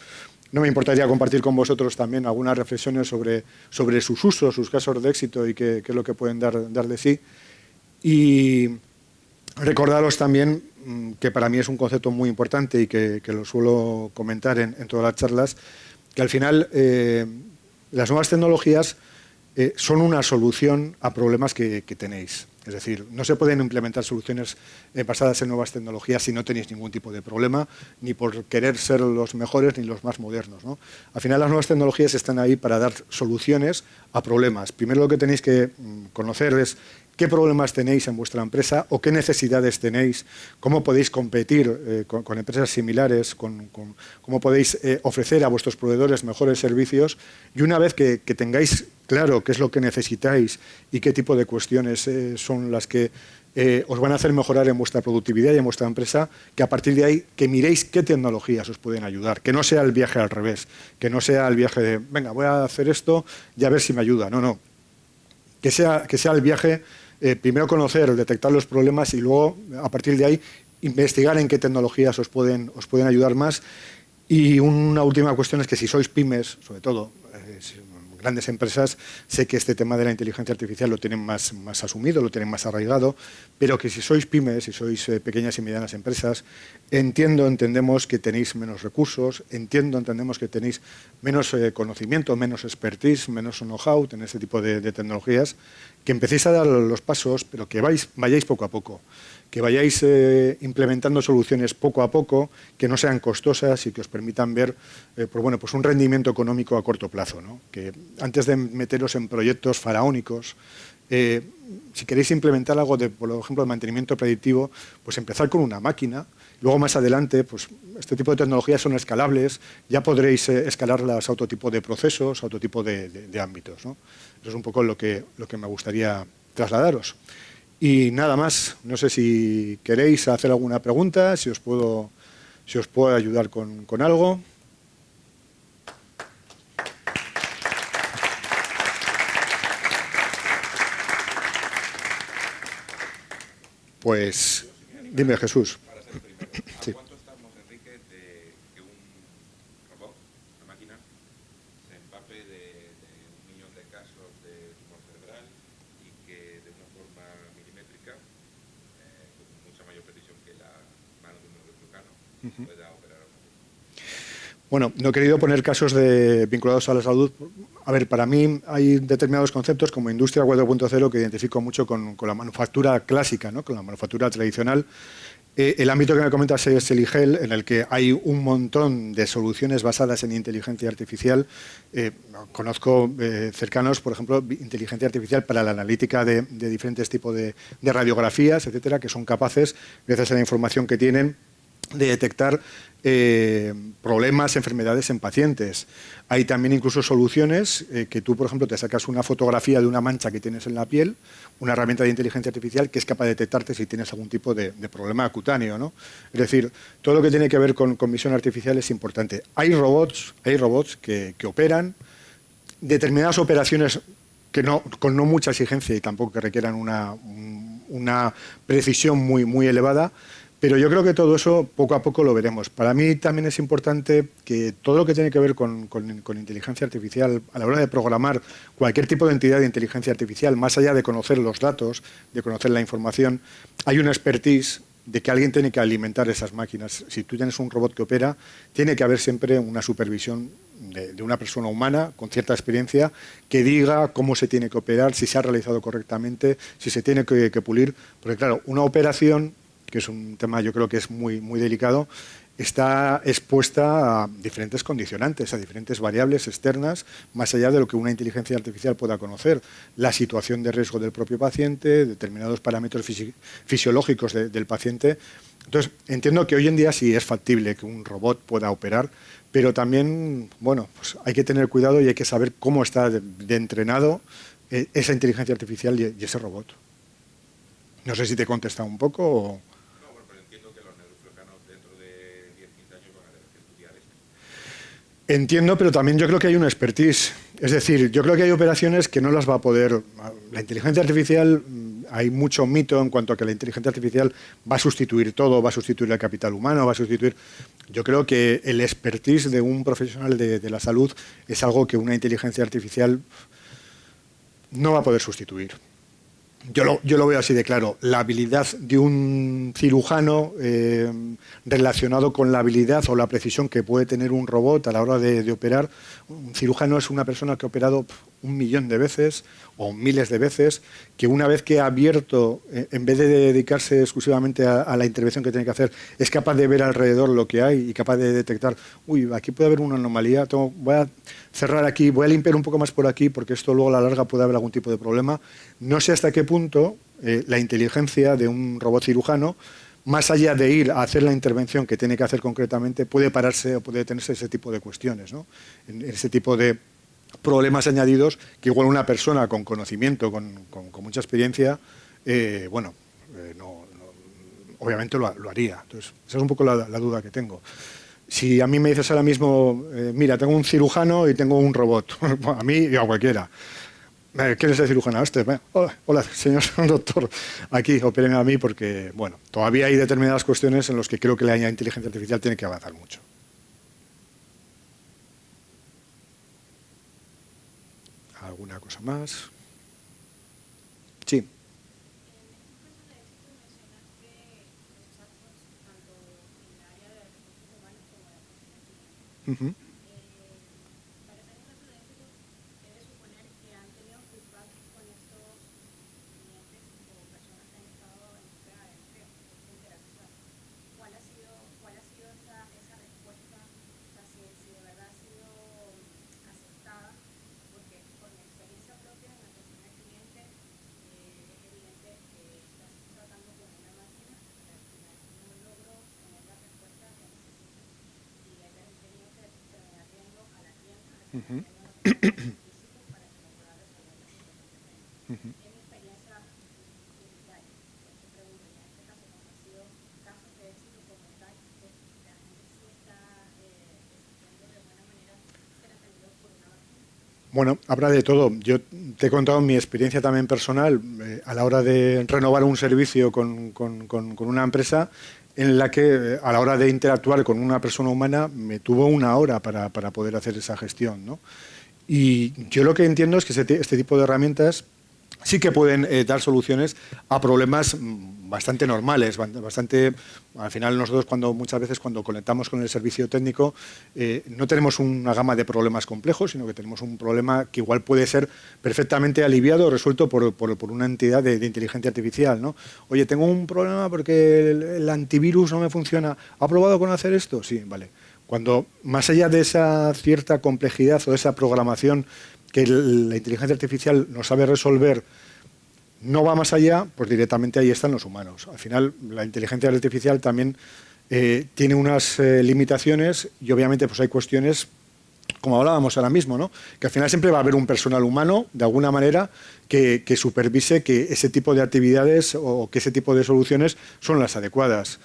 no me importaría compartir con vosotros también algunas reflexiones sobre sus usos, sus casos de éxito y qué es lo que pueden dar de sí. Y recordaros también que para mí es un concepto muy importante y que lo suelo comentar en todas las charlas, que al final las nuevas tecnologías son una solución a problemas que tenéis. Es decir, no se pueden implementar soluciones basadas en nuevas tecnologías si no tenéis ningún tipo de problema, ni por querer ser los mejores ni los más modernos, ¿no? Al final las nuevas tecnologías están ahí para dar soluciones a problemas. Primero lo que tenéis que conocer es qué problemas tenéis en vuestra empresa o qué necesidades tenéis, cómo podéis competir con empresas similares, cómo podéis ofrecer a vuestros proveedores mejores servicios, y una vez que tengáis claro qué es lo que necesitáis y qué tipo de cuestiones son las que os van a hacer mejorar en vuestra productividad y en vuestra empresa, que a partir de ahí que miréis qué tecnologías os pueden ayudar, que no sea el viaje al revés, que no sea el viaje de, venga, voy a hacer esto y a ver si me ayuda. No, que sea el viaje, primero conocer, detectar los problemas y luego, a partir de ahí, investigar en qué tecnologías os pueden ayudar más. Y una última cuestión es que si sois pymes, sobre todo, grandes empresas, sé que este tema de la inteligencia artificial lo tienen más asumido, lo tienen más arraigado, pero que si sois pymes, si sois pequeñas y medianas empresas, entendemos que tenéis menos recursos, entendemos que tenéis menos conocimiento, menos expertise, menos know-how en este tipo de tecnologías, que empecéis a dar los pasos, pero que vayáis poco a poco, que vayáis implementando soluciones poco a poco, que no sean costosas y que os permitan ver pues un rendimiento económico a corto plazo, ¿no? Que antes de meteros en proyectos faraónicos, si queréis implementar algo por ejemplo, de mantenimiento predictivo, pues empezar con una máquina. Luego, más adelante, pues este tipo de tecnologías son escalables, ya podréis escalarlas a otro tipo de procesos, a otro tipo de ámbitos, ¿no? Eso es un poco lo que me gustaría trasladaros. Y nada más, no sé si queréis hacer alguna pregunta, si os puedo ayudar con algo. Pues dime, Jesús. ¿A cuánto estamos, Enrique, de que un robot, una máquina, se empape de 1 millón de casos de tumor cerebral y que de una forma milimétrica, con mucha mayor precisión que la mano de un neurocirujano, pueda operar a una persona? Bueno, no he querido poner casos vinculados a la salud. A ver, para mí hay determinados conceptos como Industria 4.0 que identifico mucho con la manufactura clásica, ¿no? Con la manufactura tradicional. El ámbito que me comentas es el IGEL, en el que hay un montón de soluciones basadas en inteligencia artificial. Conozco cercanos, por ejemplo, inteligencia artificial para la analítica de diferentes tipos de radiografías, etcétera, que son capaces, gracias a la información que tienen, de detectar problemas, enfermedades en pacientes. Hay también incluso soluciones que tú, por ejemplo, te sacas una fotografía de una mancha que tienes en la piel, una herramienta de inteligencia artificial que es capaz de detectarte si tienes algún tipo de problema cutáneo, ¿no? Es decir, todo lo que tiene que ver con visión artificial es importante. Hay robots que operan determinadas operaciones con no mucha exigencia y tampoco que requieran una precisión muy elevada. Pero yo creo que todo eso poco a poco lo veremos. Para mí también es importante que todo lo que tiene que ver con inteligencia artificial, a la hora de programar cualquier tipo de entidad de inteligencia artificial, más allá de conocer los datos, de conocer la información, hay una expertise de que alguien tiene que alimentar esas máquinas. Si tú tienes un robot que opera, tiene que haber siempre una supervisión de una persona humana con cierta experiencia que diga cómo se tiene que operar, si se ha realizado correctamente, si se tiene que pulir. Porque claro, una operación, que es un tema yo creo que es muy delicado, está expuesta a diferentes condicionantes, a diferentes variables externas, más allá de lo que una inteligencia artificial pueda conocer. La situación de riesgo del propio paciente, determinados parámetros fisiológicos del paciente. Entonces, entiendo que hoy en día sí es factible que un robot pueda operar, pero también, bueno, pues hay que tener cuidado y hay que saber cómo está de entrenado esa inteligencia artificial y ese robot. No sé si te he contestado un poco o... Entiendo, pero también yo creo que hay una expertise. Es decir, yo creo que hay operaciones que no las va a poder... La inteligencia artificial, hay mucho mito en cuanto a que la inteligencia artificial va a sustituir todo, va a sustituir el capital humano, va a sustituir... Yo creo que el expertise de un profesional de la salud es algo que una inteligencia artificial no va a poder sustituir. Yo lo veo así de claro. La habilidad de un cirujano relacionado con la habilidad o la precisión que puede tener un robot a la hora de operar. Un cirujano es una persona que ha operado 1 millón de veces o miles de veces, que una vez que ha abierto, en vez de dedicarse exclusivamente a la intervención que tiene que hacer, es capaz de ver alrededor lo que hay y capaz de detectar, uy, aquí puede haber una anomalía, voy a cerrar aquí, voy a limpiar un poco más por aquí porque esto luego a la larga puede haber algún tipo de problema. No sé hasta qué punto la inteligencia de un robot cirujano, más allá de ir a hacer la intervención que tiene que hacer concretamente, puede pararse o puede detenerse ese tipo de cuestiones, ¿no? En ese tipo de problemas añadidos que igual una persona con conocimiento, con mucha experiencia, obviamente lo haría. Entonces, esa es un poco la duda que tengo. Si a mí me dices ahora mismo, mira, tengo un cirujano y tengo un robot, a mí y a cualquiera. ¿Quién es el cirujano? Hola, señor doctor, aquí, opéreme a mí porque, bueno, todavía hay determinadas cuestiones en las que creo que la inteligencia artificial tiene que avanzar mucho. ¿Alguna cosa más? Sí. Uh-huh. Uh-huh. Uh-huh. Bueno, habrá de todo. Yo te he contado mi experiencia también personal a la hora de renovar un servicio con una empresa en la que a la hora de interactuar con una persona humana me tuvo una hora para poder hacer esa gestión, ¿no? Y yo lo que entiendo es que este tipo de herramientas sí que pueden dar soluciones a problemas bastante normales, bastante. Al final nosotros muchas veces cuando conectamos con el servicio técnico no tenemos una gama de problemas complejos, sino que tenemos un problema que igual puede ser perfectamente aliviado o resuelto por una entidad de inteligencia artificial, ¿no? Oye, tengo un problema porque el antivirus no me funciona. ¿Ha probado con hacer esto? Sí, vale. Cuando más allá de esa cierta complejidad o de esa programación que la inteligencia artificial no sabe resolver, no va más allá, pues directamente ahí están los humanos. Al final, la inteligencia artificial también tiene unas limitaciones y obviamente pues hay cuestiones, como hablábamos ahora mismo, ¿no? Que al final siempre va a haber un personal humano, de alguna manera, que supervise que ese tipo de actividades o que ese tipo de soluciones son las adecuadas.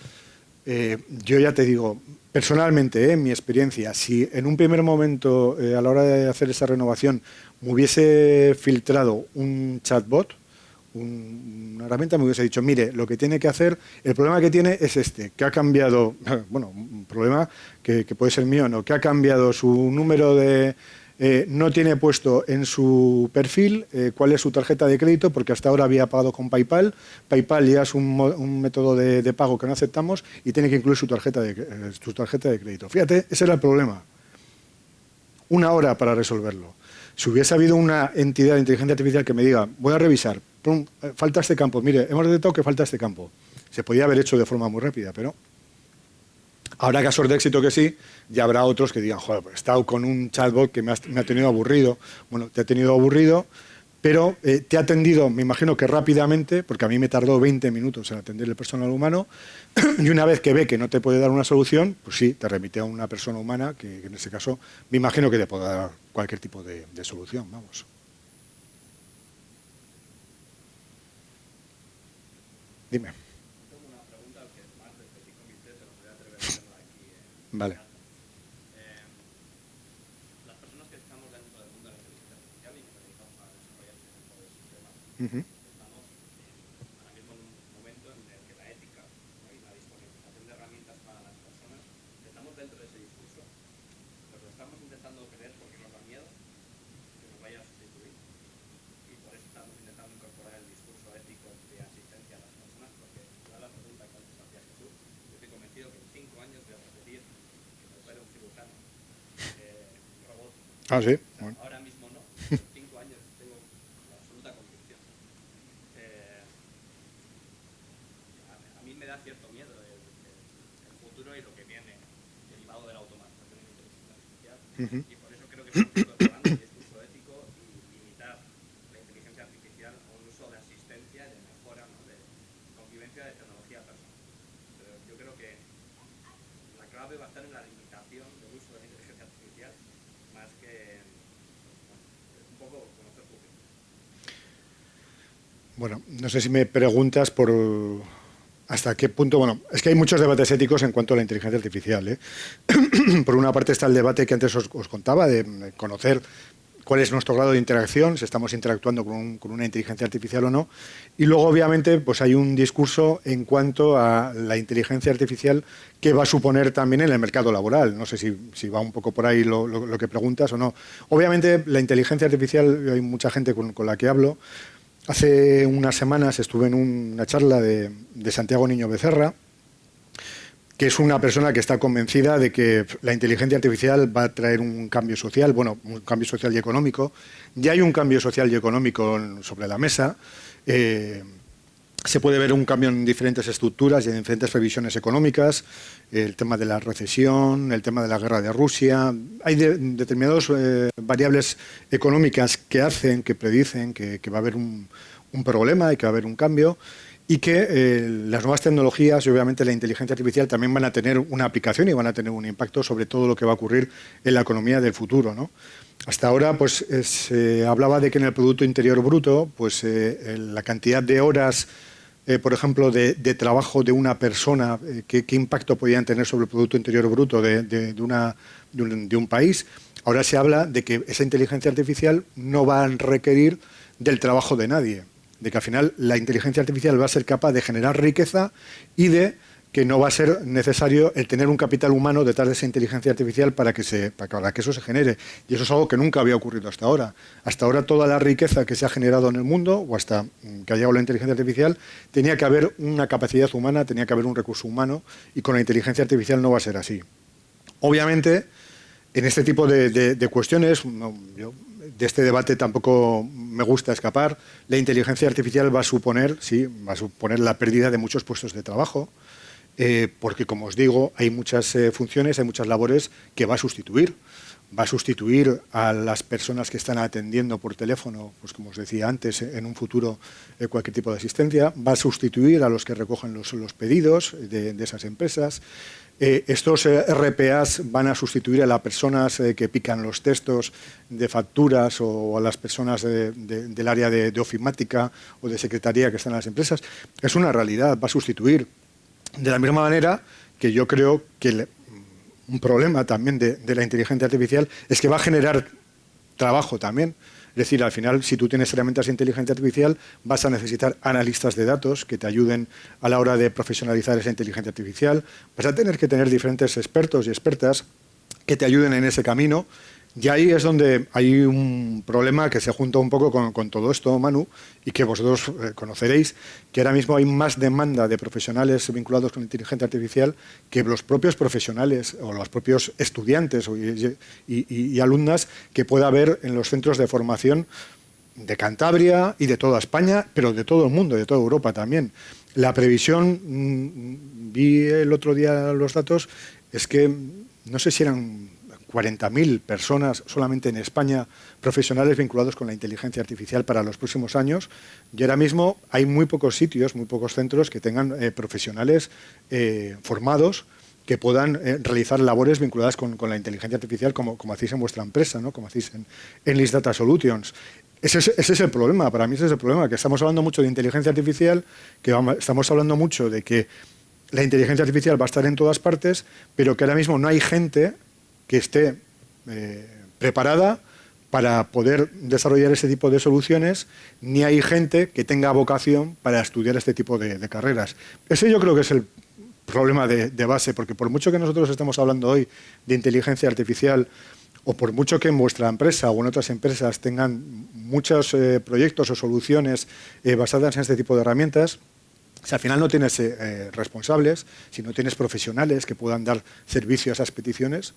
Yo ya te digo, personalmente, en mi experiencia, si en un primer momento, a la hora de hacer esa renovación, me hubiese filtrado un chatbot, una herramienta, me hubiese dicho, mire, lo que tiene que hacer, el problema que tiene es este, que ha cambiado, bueno, un problema que puede ser mío, ¿no? Que ha cambiado su número de... no tiene puesto en su perfil cuál es su tarjeta de crédito, porque hasta ahora había pagado con PayPal. PayPal ya es un método de pago que no aceptamos y tiene que incluir su tarjeta de crédito. Fíjate, ese era el problema. Una hora para resolverlo. Si hubiese habido una entidad de inteligencia artificial que me diga, voy a revisar, pum, falta este campo, mire, hemos detectado que falta este campo. Se podía haber hecho de forma muy rápida, pero... Habrá casos de éxito que sí, y habrá otros que digan, joder, he estado con un chatbot que me ha tenido aburrido. Bueno, te ha tenido aburrido, pero te ha atendido, me imagino que rápidamente, porque a mí me tardó 20 minutos en atender el personal humano, y una vez que ve que no te puede dar una solución, pues sí, te remite a una persona humana, que en ese caso me imagino que te pueda dar cualquier tipo de solución, vamos. Dime. Vale. Las personas que estamos dentro del mundo de la inteligencia artificial y que nos dedicamos a desarrollar este tipo de sistemas, estamos ahora mismo en un momento en el que la ética, ¿no? Y la disponibilización de herramientas para las personas, estamos dentro de ese discurso, pero lo estamos intentando creer porque nos da miedo que nos vaya a sustituir y por eso estamos intentando incorporar el discurso ético de asistencia a las personas, porque la pregunta que antes hacía Jesús, yo estoy convencido que en 5 años voy a repetir un cirujano robot. Ah, sí. O sea, bueno. Ahora mismo no, en 5 años tengo la absoluta convicción. A mí me da cierto miedo el futuro y lo que viene derivado de la automatización y la inteligencia artificial. Y por eso creo que estamos incorporando el discurso ético y limitar la inteligencia artificial a un uso de asistencia y de mejora, ¿no? De convivencia de tecnología personal. Pero yo creo que la clave va a estar en la limitación del uso de la inteligencia artificial más que un poco conocer público. Bueno, no sé si me preguntas por hasta qué punto... Bueno, es que hay muchos debates éticos en cuanto a la inteligencia artificial, ¿eh? Por una parte está el debate que antes os contaba, de conocer cuál es nuestro grado de interacción, si estamos interactuando con una inteligencia artificial o no. Y luego, obviamente, pues hay un discurso en cuanto a la inteligencia artificial que va a suponer también en el mercado laboral. No sé si va un poco por ahí lo que preguntas o no. Obviamente, la inteligencia artificial, hay mucha gente con la que hablo. Hace unas semanas estuve en una charla de Santiago Niño Becerra, que es una persona que está convencida de que la inteligencia artificial va a traer un cambio social, bueno, un cambio social y económico. Ya hay un cambio social y económico sobre la mesa. Se puede ver un cambio en diferentes estructuras y en diferentes previsiones económicas. El tema de la recesión, el tema de la guerra de Rusia. Hay determinadas variables económicas que hacen, que predicen que va a haber un problema y que va a haber un cambio. Y que las nuevas tecnologías y obviamente la inteligencia artificial también van a tener una aplicación y van a tener un impacto sobre todo lo que va a ocurrir en la economía del futuro, ¿no? Hasta ahora pues se hablaba de que en el Producto Interior Bruto pues la cantidad de horas por ejemplo, de trabajo de una persona, qué impacto podían tener sobre el Producto Interior Bruto de un país. Ahora se habla de que esa inteligencia artificial no va a requerir del trabajo de nadie, de que al final la inteligencia artificial va a ser capaz de generar riqueza y de que no va a ser necesario el tener un capital humano detrás de esa inteligencia artificial para que eso se genere. Y eso es algo que nunca había ocurrido hasta ahora. Hasta ahora toda la riqueza que se ha generado en el mundo, o hasta que ha llegado la inteligencia artificial, tenía que haber una capacidad humana, tenía que haber un recurso humano, y con la inteligencia artificial no va a ser así. Obviamente, en este tipo de cuestiones, yo de este debate tampoco me gusta escapar, la inteligencia artificial va a suponer la pérdida de muchos puestos de trabajo, porque, como os digo, hay muchas funciones, hay muchas labores que va a sustituir. Va a sustituir a las personas que están atendiendo por teléfono, pues como os decía antes, en un futuro cualquier tipo de asistencia. Va a sustituir a los que recogen los pedidos de esas empresas. Estos RPAs van a sustituir a las personas que pican los textos de facturas o a las personas del área de ofimática o de secretaría que están en las empresas. Es una realidad, va a sustituir. De la misma manera que yo creo que un problema también de la inteligencia artificial es que va a generar trabajo también. Es decir, al final, si tú tienes herramientas de inteligencia artificial, vas a necesitar analistas de datos que te ayuden a la hora de profesionalizar esa inteligencia artificial. Vas a tener que tener diferentes expertos y expertas que te ayuden en ese camino. Y ahí es donde hay un problema que se junta un poco con todo esto, Manu, y que vosotros conoceréis, que ahora mismo hay más demanda de profesionales vinculados con inteligencia artificial que los propios profesionales o los propios estudiantes y alumnas que pueda haber en los centros de formación de Cantabria y de toda España, pero de todo el mundo, de toda Europa también. La previsión, vi el otro día los datos, es que no sé si eran 40.000 personas solamente en España, profesionales vinculados con la inteligencia artificial para los próximos años, y ahora mismo hay muy pocos sitios, muy pocos centros que tengan profesionales formados que puedan realizar labores vinculadas con la inteligencia artificial como hacéis en vuestra empresa, ¿no? Como hacéis en List Data Solutions. Ese es el problema, para mí ese es el problema, que estamos hablando mucho de inteligencia artificial, que estamos hablando mucho de que la inteligencia artificial va a estar en todas partes, pero que ahora mismo no hay gente que esté preparada para poder desarrollar ese tipo de soluciones, ni hay gente que tenga vocación para estudiar este tipo de carreras. Ese yo creo que es el problema de base, porque por mucho que nosotros estemos hablando hoy de inteligencia artificial, o por mucho que en vuestra empresa o en otras empresas tengan muchos proyectos o soluciones basadas en este tipo de herramientas, si al final no tienes responsables, si no tienes profesionales que puedan dar servicio a esas peticiones.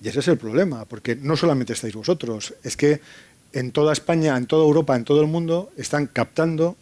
Y ese es el problema, porque no solamente estáis vosotros, es que en toda España, en toda Europa, en todo el mundo, están captando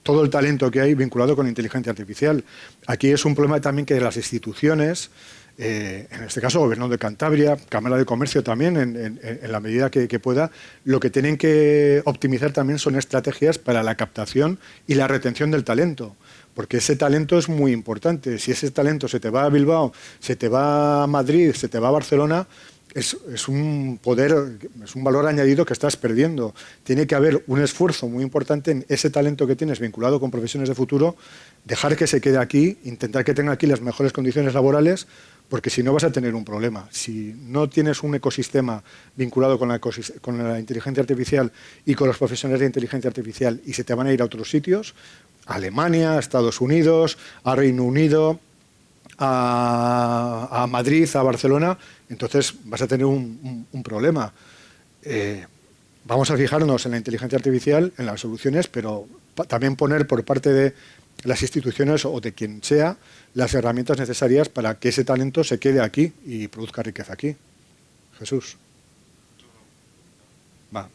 todo el talento que hay vinculado con la inteligencia artificial. Aquí es un problema también que las instituciones, en este caso Gobierno de Cantabria, Cámara de Comercio también, en la medida que pueda, lo que tienen que optimizar también son estrategias para la captación y la retención del talento. Porque ese talento es muy importante. Si ese talento se te va a Bilbao, se te va a Madrid, se te va a Barcelona, es un valor añadido que estás perdiendo. Tiene que haber un esfuerzo muy importante en ese talento que tienes vinculado con profesiones de futuro, dejar que se quede aquí, intentar que tenga aquí las mejores condiciones laborales, porque si no vas a tener un problema. Si no tienes un ecosistema vinculado con la inteligencia artificial y con los profesionales de inteligencia artificial y se te van a ir a otros sitios, a Alemania, a Estados Unidos, a Reino Unido, a Madrid, a Barcelona, entonces vas a tener un problema. Vamos a fijarnos en la inteligencia artificial, en las soluciones, pero también poner por parte de las instituciones o de quien sea las herramientas necesarias para que ese talento se quede aquí y produzca riqueza aquí. Jesús. Vale.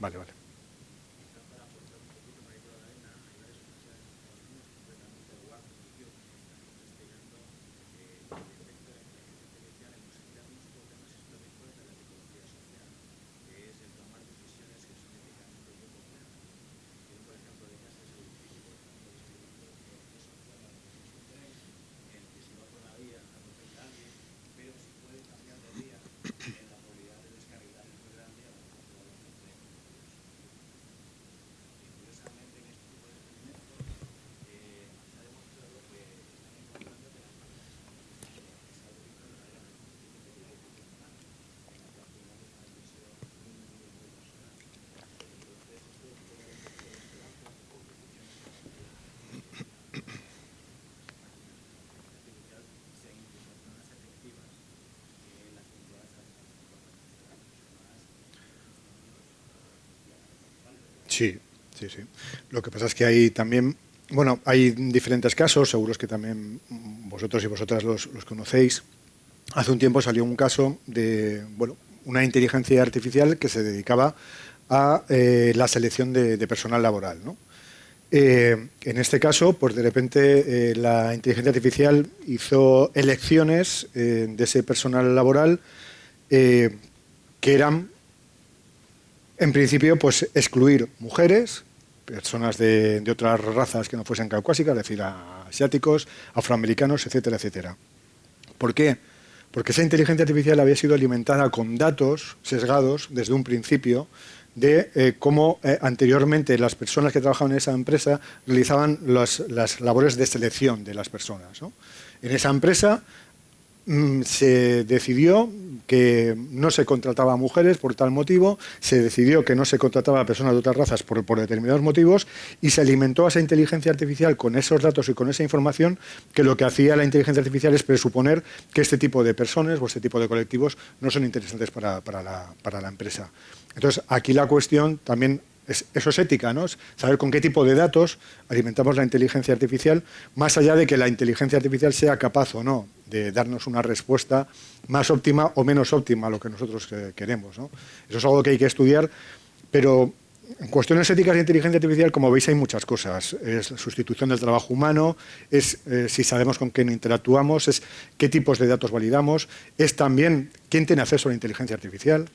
Sí, sí, sí. Lo que pasa es que hay también, bueno, hay diferentes casos, seguros que también vosotros y vosotras los conocéis. Hace un tiempo salió un caso de, bueno, una inteligencia artificial que se dedicaba a la selección de personal laboral, ¿no? En este caso, pues de repente la inteligencia artificial hizo elecciones de ese personal laboral que eran, en principio, pues excluir mujeres, personas de otras razas que no fuesen caucásicas, es decir, asiáticos, afroamericanos, etcétera, etcétera. ¿Por qué? Porque esa inteligencia artificial había sido alimentada con datos sesgados desde un principio de cómo anteriormente las personas que trabajaban en esa empresa realizaban las labores de selección de las personas, ¿no? En esa empresa se decidió que no se contrataba a mujeres por tal motivo, se decidió que no se contrataba a personas de otras razas por determinados motivos y se alimentó a esa inteligencia artificial con esos datos y con esa información que lo que hacía la inteligencia artificial es presuponer que este tipo de personas o este tipo de colectivos no son interesantes para la empresa. Entonces, aquí la cuestión también eso es ética, ¿no? Es saber con qué tipo de datos alimentamos la inteligencia artificial, más allá de que la inteligencia artificial sea capaz o no de darnos una respuesta más óptima o menos óptima a lo que nosotros queremos, ¿no? Eso es algo que hay que estudiar, pero en cuestiones éticas de inteligencia artificial, como veis, hay muchas cosas. Es sustitución del trabajo humano, es si sabemos con quién interactuamos, es qué tipos de datos validamos, es también quién tiene acceso a la inteligencia artificial.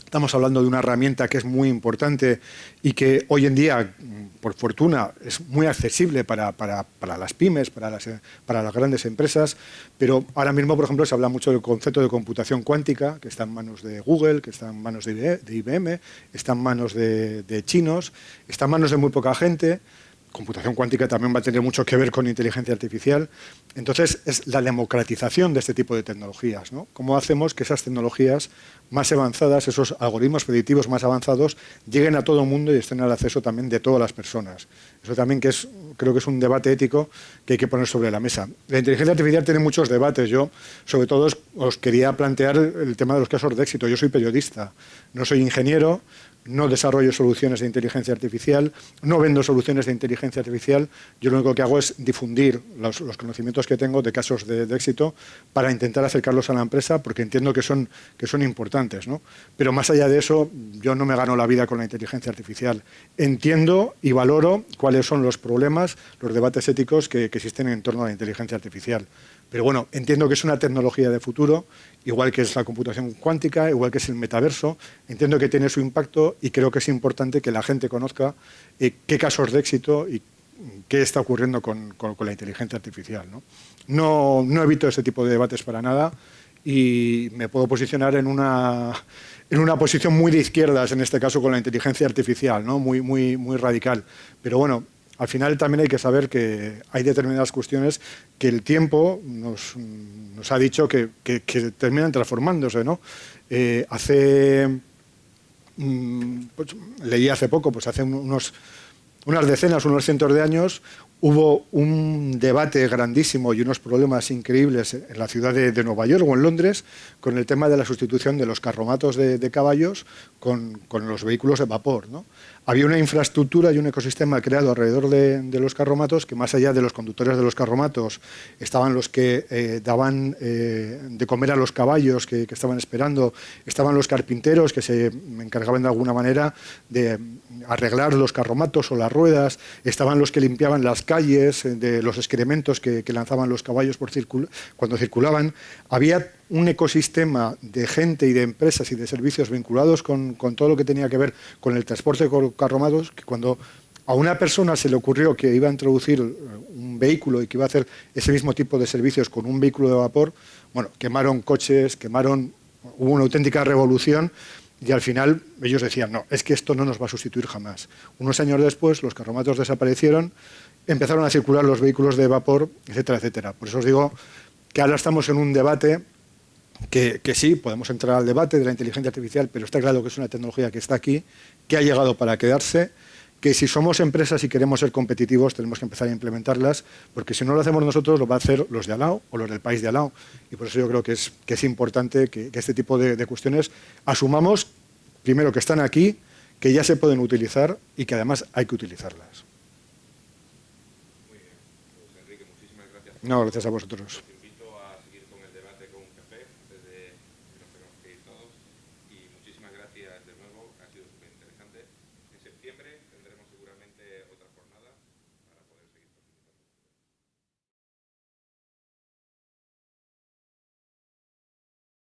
Estamos hablando de una herramienta que es muy importante y que hoy en día, por fortuna, es muy accesible para las pymes, para las grandes empresas, pero ahora mismo, por ejemplo, se habla mucho del concepto de computación cuántica, que está en manos de Google, que está en manos de IBM, está en manos de chinos, está en manos de muy poca gente. Computación cuántica también va a tener mucho que ver con inteligencia artificial. Entonces, es la democratización de este tipo de tecnologías, ¿no? ¿Cómo hacemos que esas tecnologías más avanzadas, esos algoritmos predictivos más avanzados, lleguen a todo el mundo y estén al acceso también de todas las personas? Eso también creo que es un debate ético que hay que poner sobre la mesa. La inteligencia artificial tiene muchos debates. Yo, sobre todo, os quería plantear el tema de los casos de éxito. Yo soy periodista, no soy ingeniero, no desarrollo soluciones de inteligencia artificial, no vendo soluciones de inteligencia artificial. Yo lo único que hago es difundir los conocimientos que tengo de casos de éxito para intentar acercarlos a la empresa, porque entiendo que son importantes, ¿no? Pero más allá de eso, yo no me gano la vida con la inteligencia artificial. Entiendo y valoro cuáles son los problemas, los debates éticos que existen en torno a la inteligencia artificial. Pero bueno, entiendo que es una tecnología de futuro, igual que es la computación cuántica, igual que es el metaverso. Entiendo que tiene su impacto y creo que es importante que la gente conozca qué casos de éxito y qué está ocurriendo con la inteligencia artificial, ¿no? No evito ese tipo de debates para nada y me puedo posicionar en una posición muy de izquierdas, en este caso con la inteligencia artificial, ¿no? Muy radical. Pero bueno, al final también hay que saber que hay determinadas cuestiones que el tiempo nos ha dicho que terminan transformándose, ¿no? Pues, leí hace poco, pues hace unas decenas, unos cientos de años, hubo un debate grandísimo y unos problemas increíbles en la ciudad de Nueva York o en Londres con el tema de la sustitución de los carromatos de caballos con los vehículos de vapor, ¿no? Había una infraestructura y un ecosistema creado alrededor de los carromatos que, más allá de los conductores de los carromatos, estaban los que daban de comer a los caballos que estaban esperando, estaban los carpinteros que se encargaban de alguna manera de arreglar los carromatos o las ruedas, estaban los que limpiaban las calles de los excrementos que lanzaban los caballos cuando circulaban. Había un ecosistema de gente y de empresas y de servicios vinculados con todo lo que tenía que ver con el transporte con carromatos, que cuando a una persona se le ocurrió que iba a introducir un vehículo y que iba a hacer ese mismo tipo de servicios con un vehículo de vapor, bueno, quemaron coches, hubo una auténtica revolución. Y al final ellos decían, no, es que esto no nos va a sustituir jamás. Unos años después los carromatos desaparecieron, empezaron a circular los vehículos de vapor, etcétera, etcétera. Por eso os digo que ahora estamos en un debate que sí, podemos entrar al debate de la inteligencia artificial, pero está claro que es una tecnología que está aquí, que ha llegado para quedarse, que si somos empresas y queremos ser competitivos tenemos que empezar a implementarlas, porque si no lo hacemos nosotros lo van a hacer los de al lado o los del país de al lado. Y por eso yo creo que es importante que este tipo de cuestiones asumamos, primero, que están aquí, que ya se pueden utilizar y que además hay que utilizarlas. Muy bien. Pues, Enrique, muchísimas gracias. No, gracias a vosotros.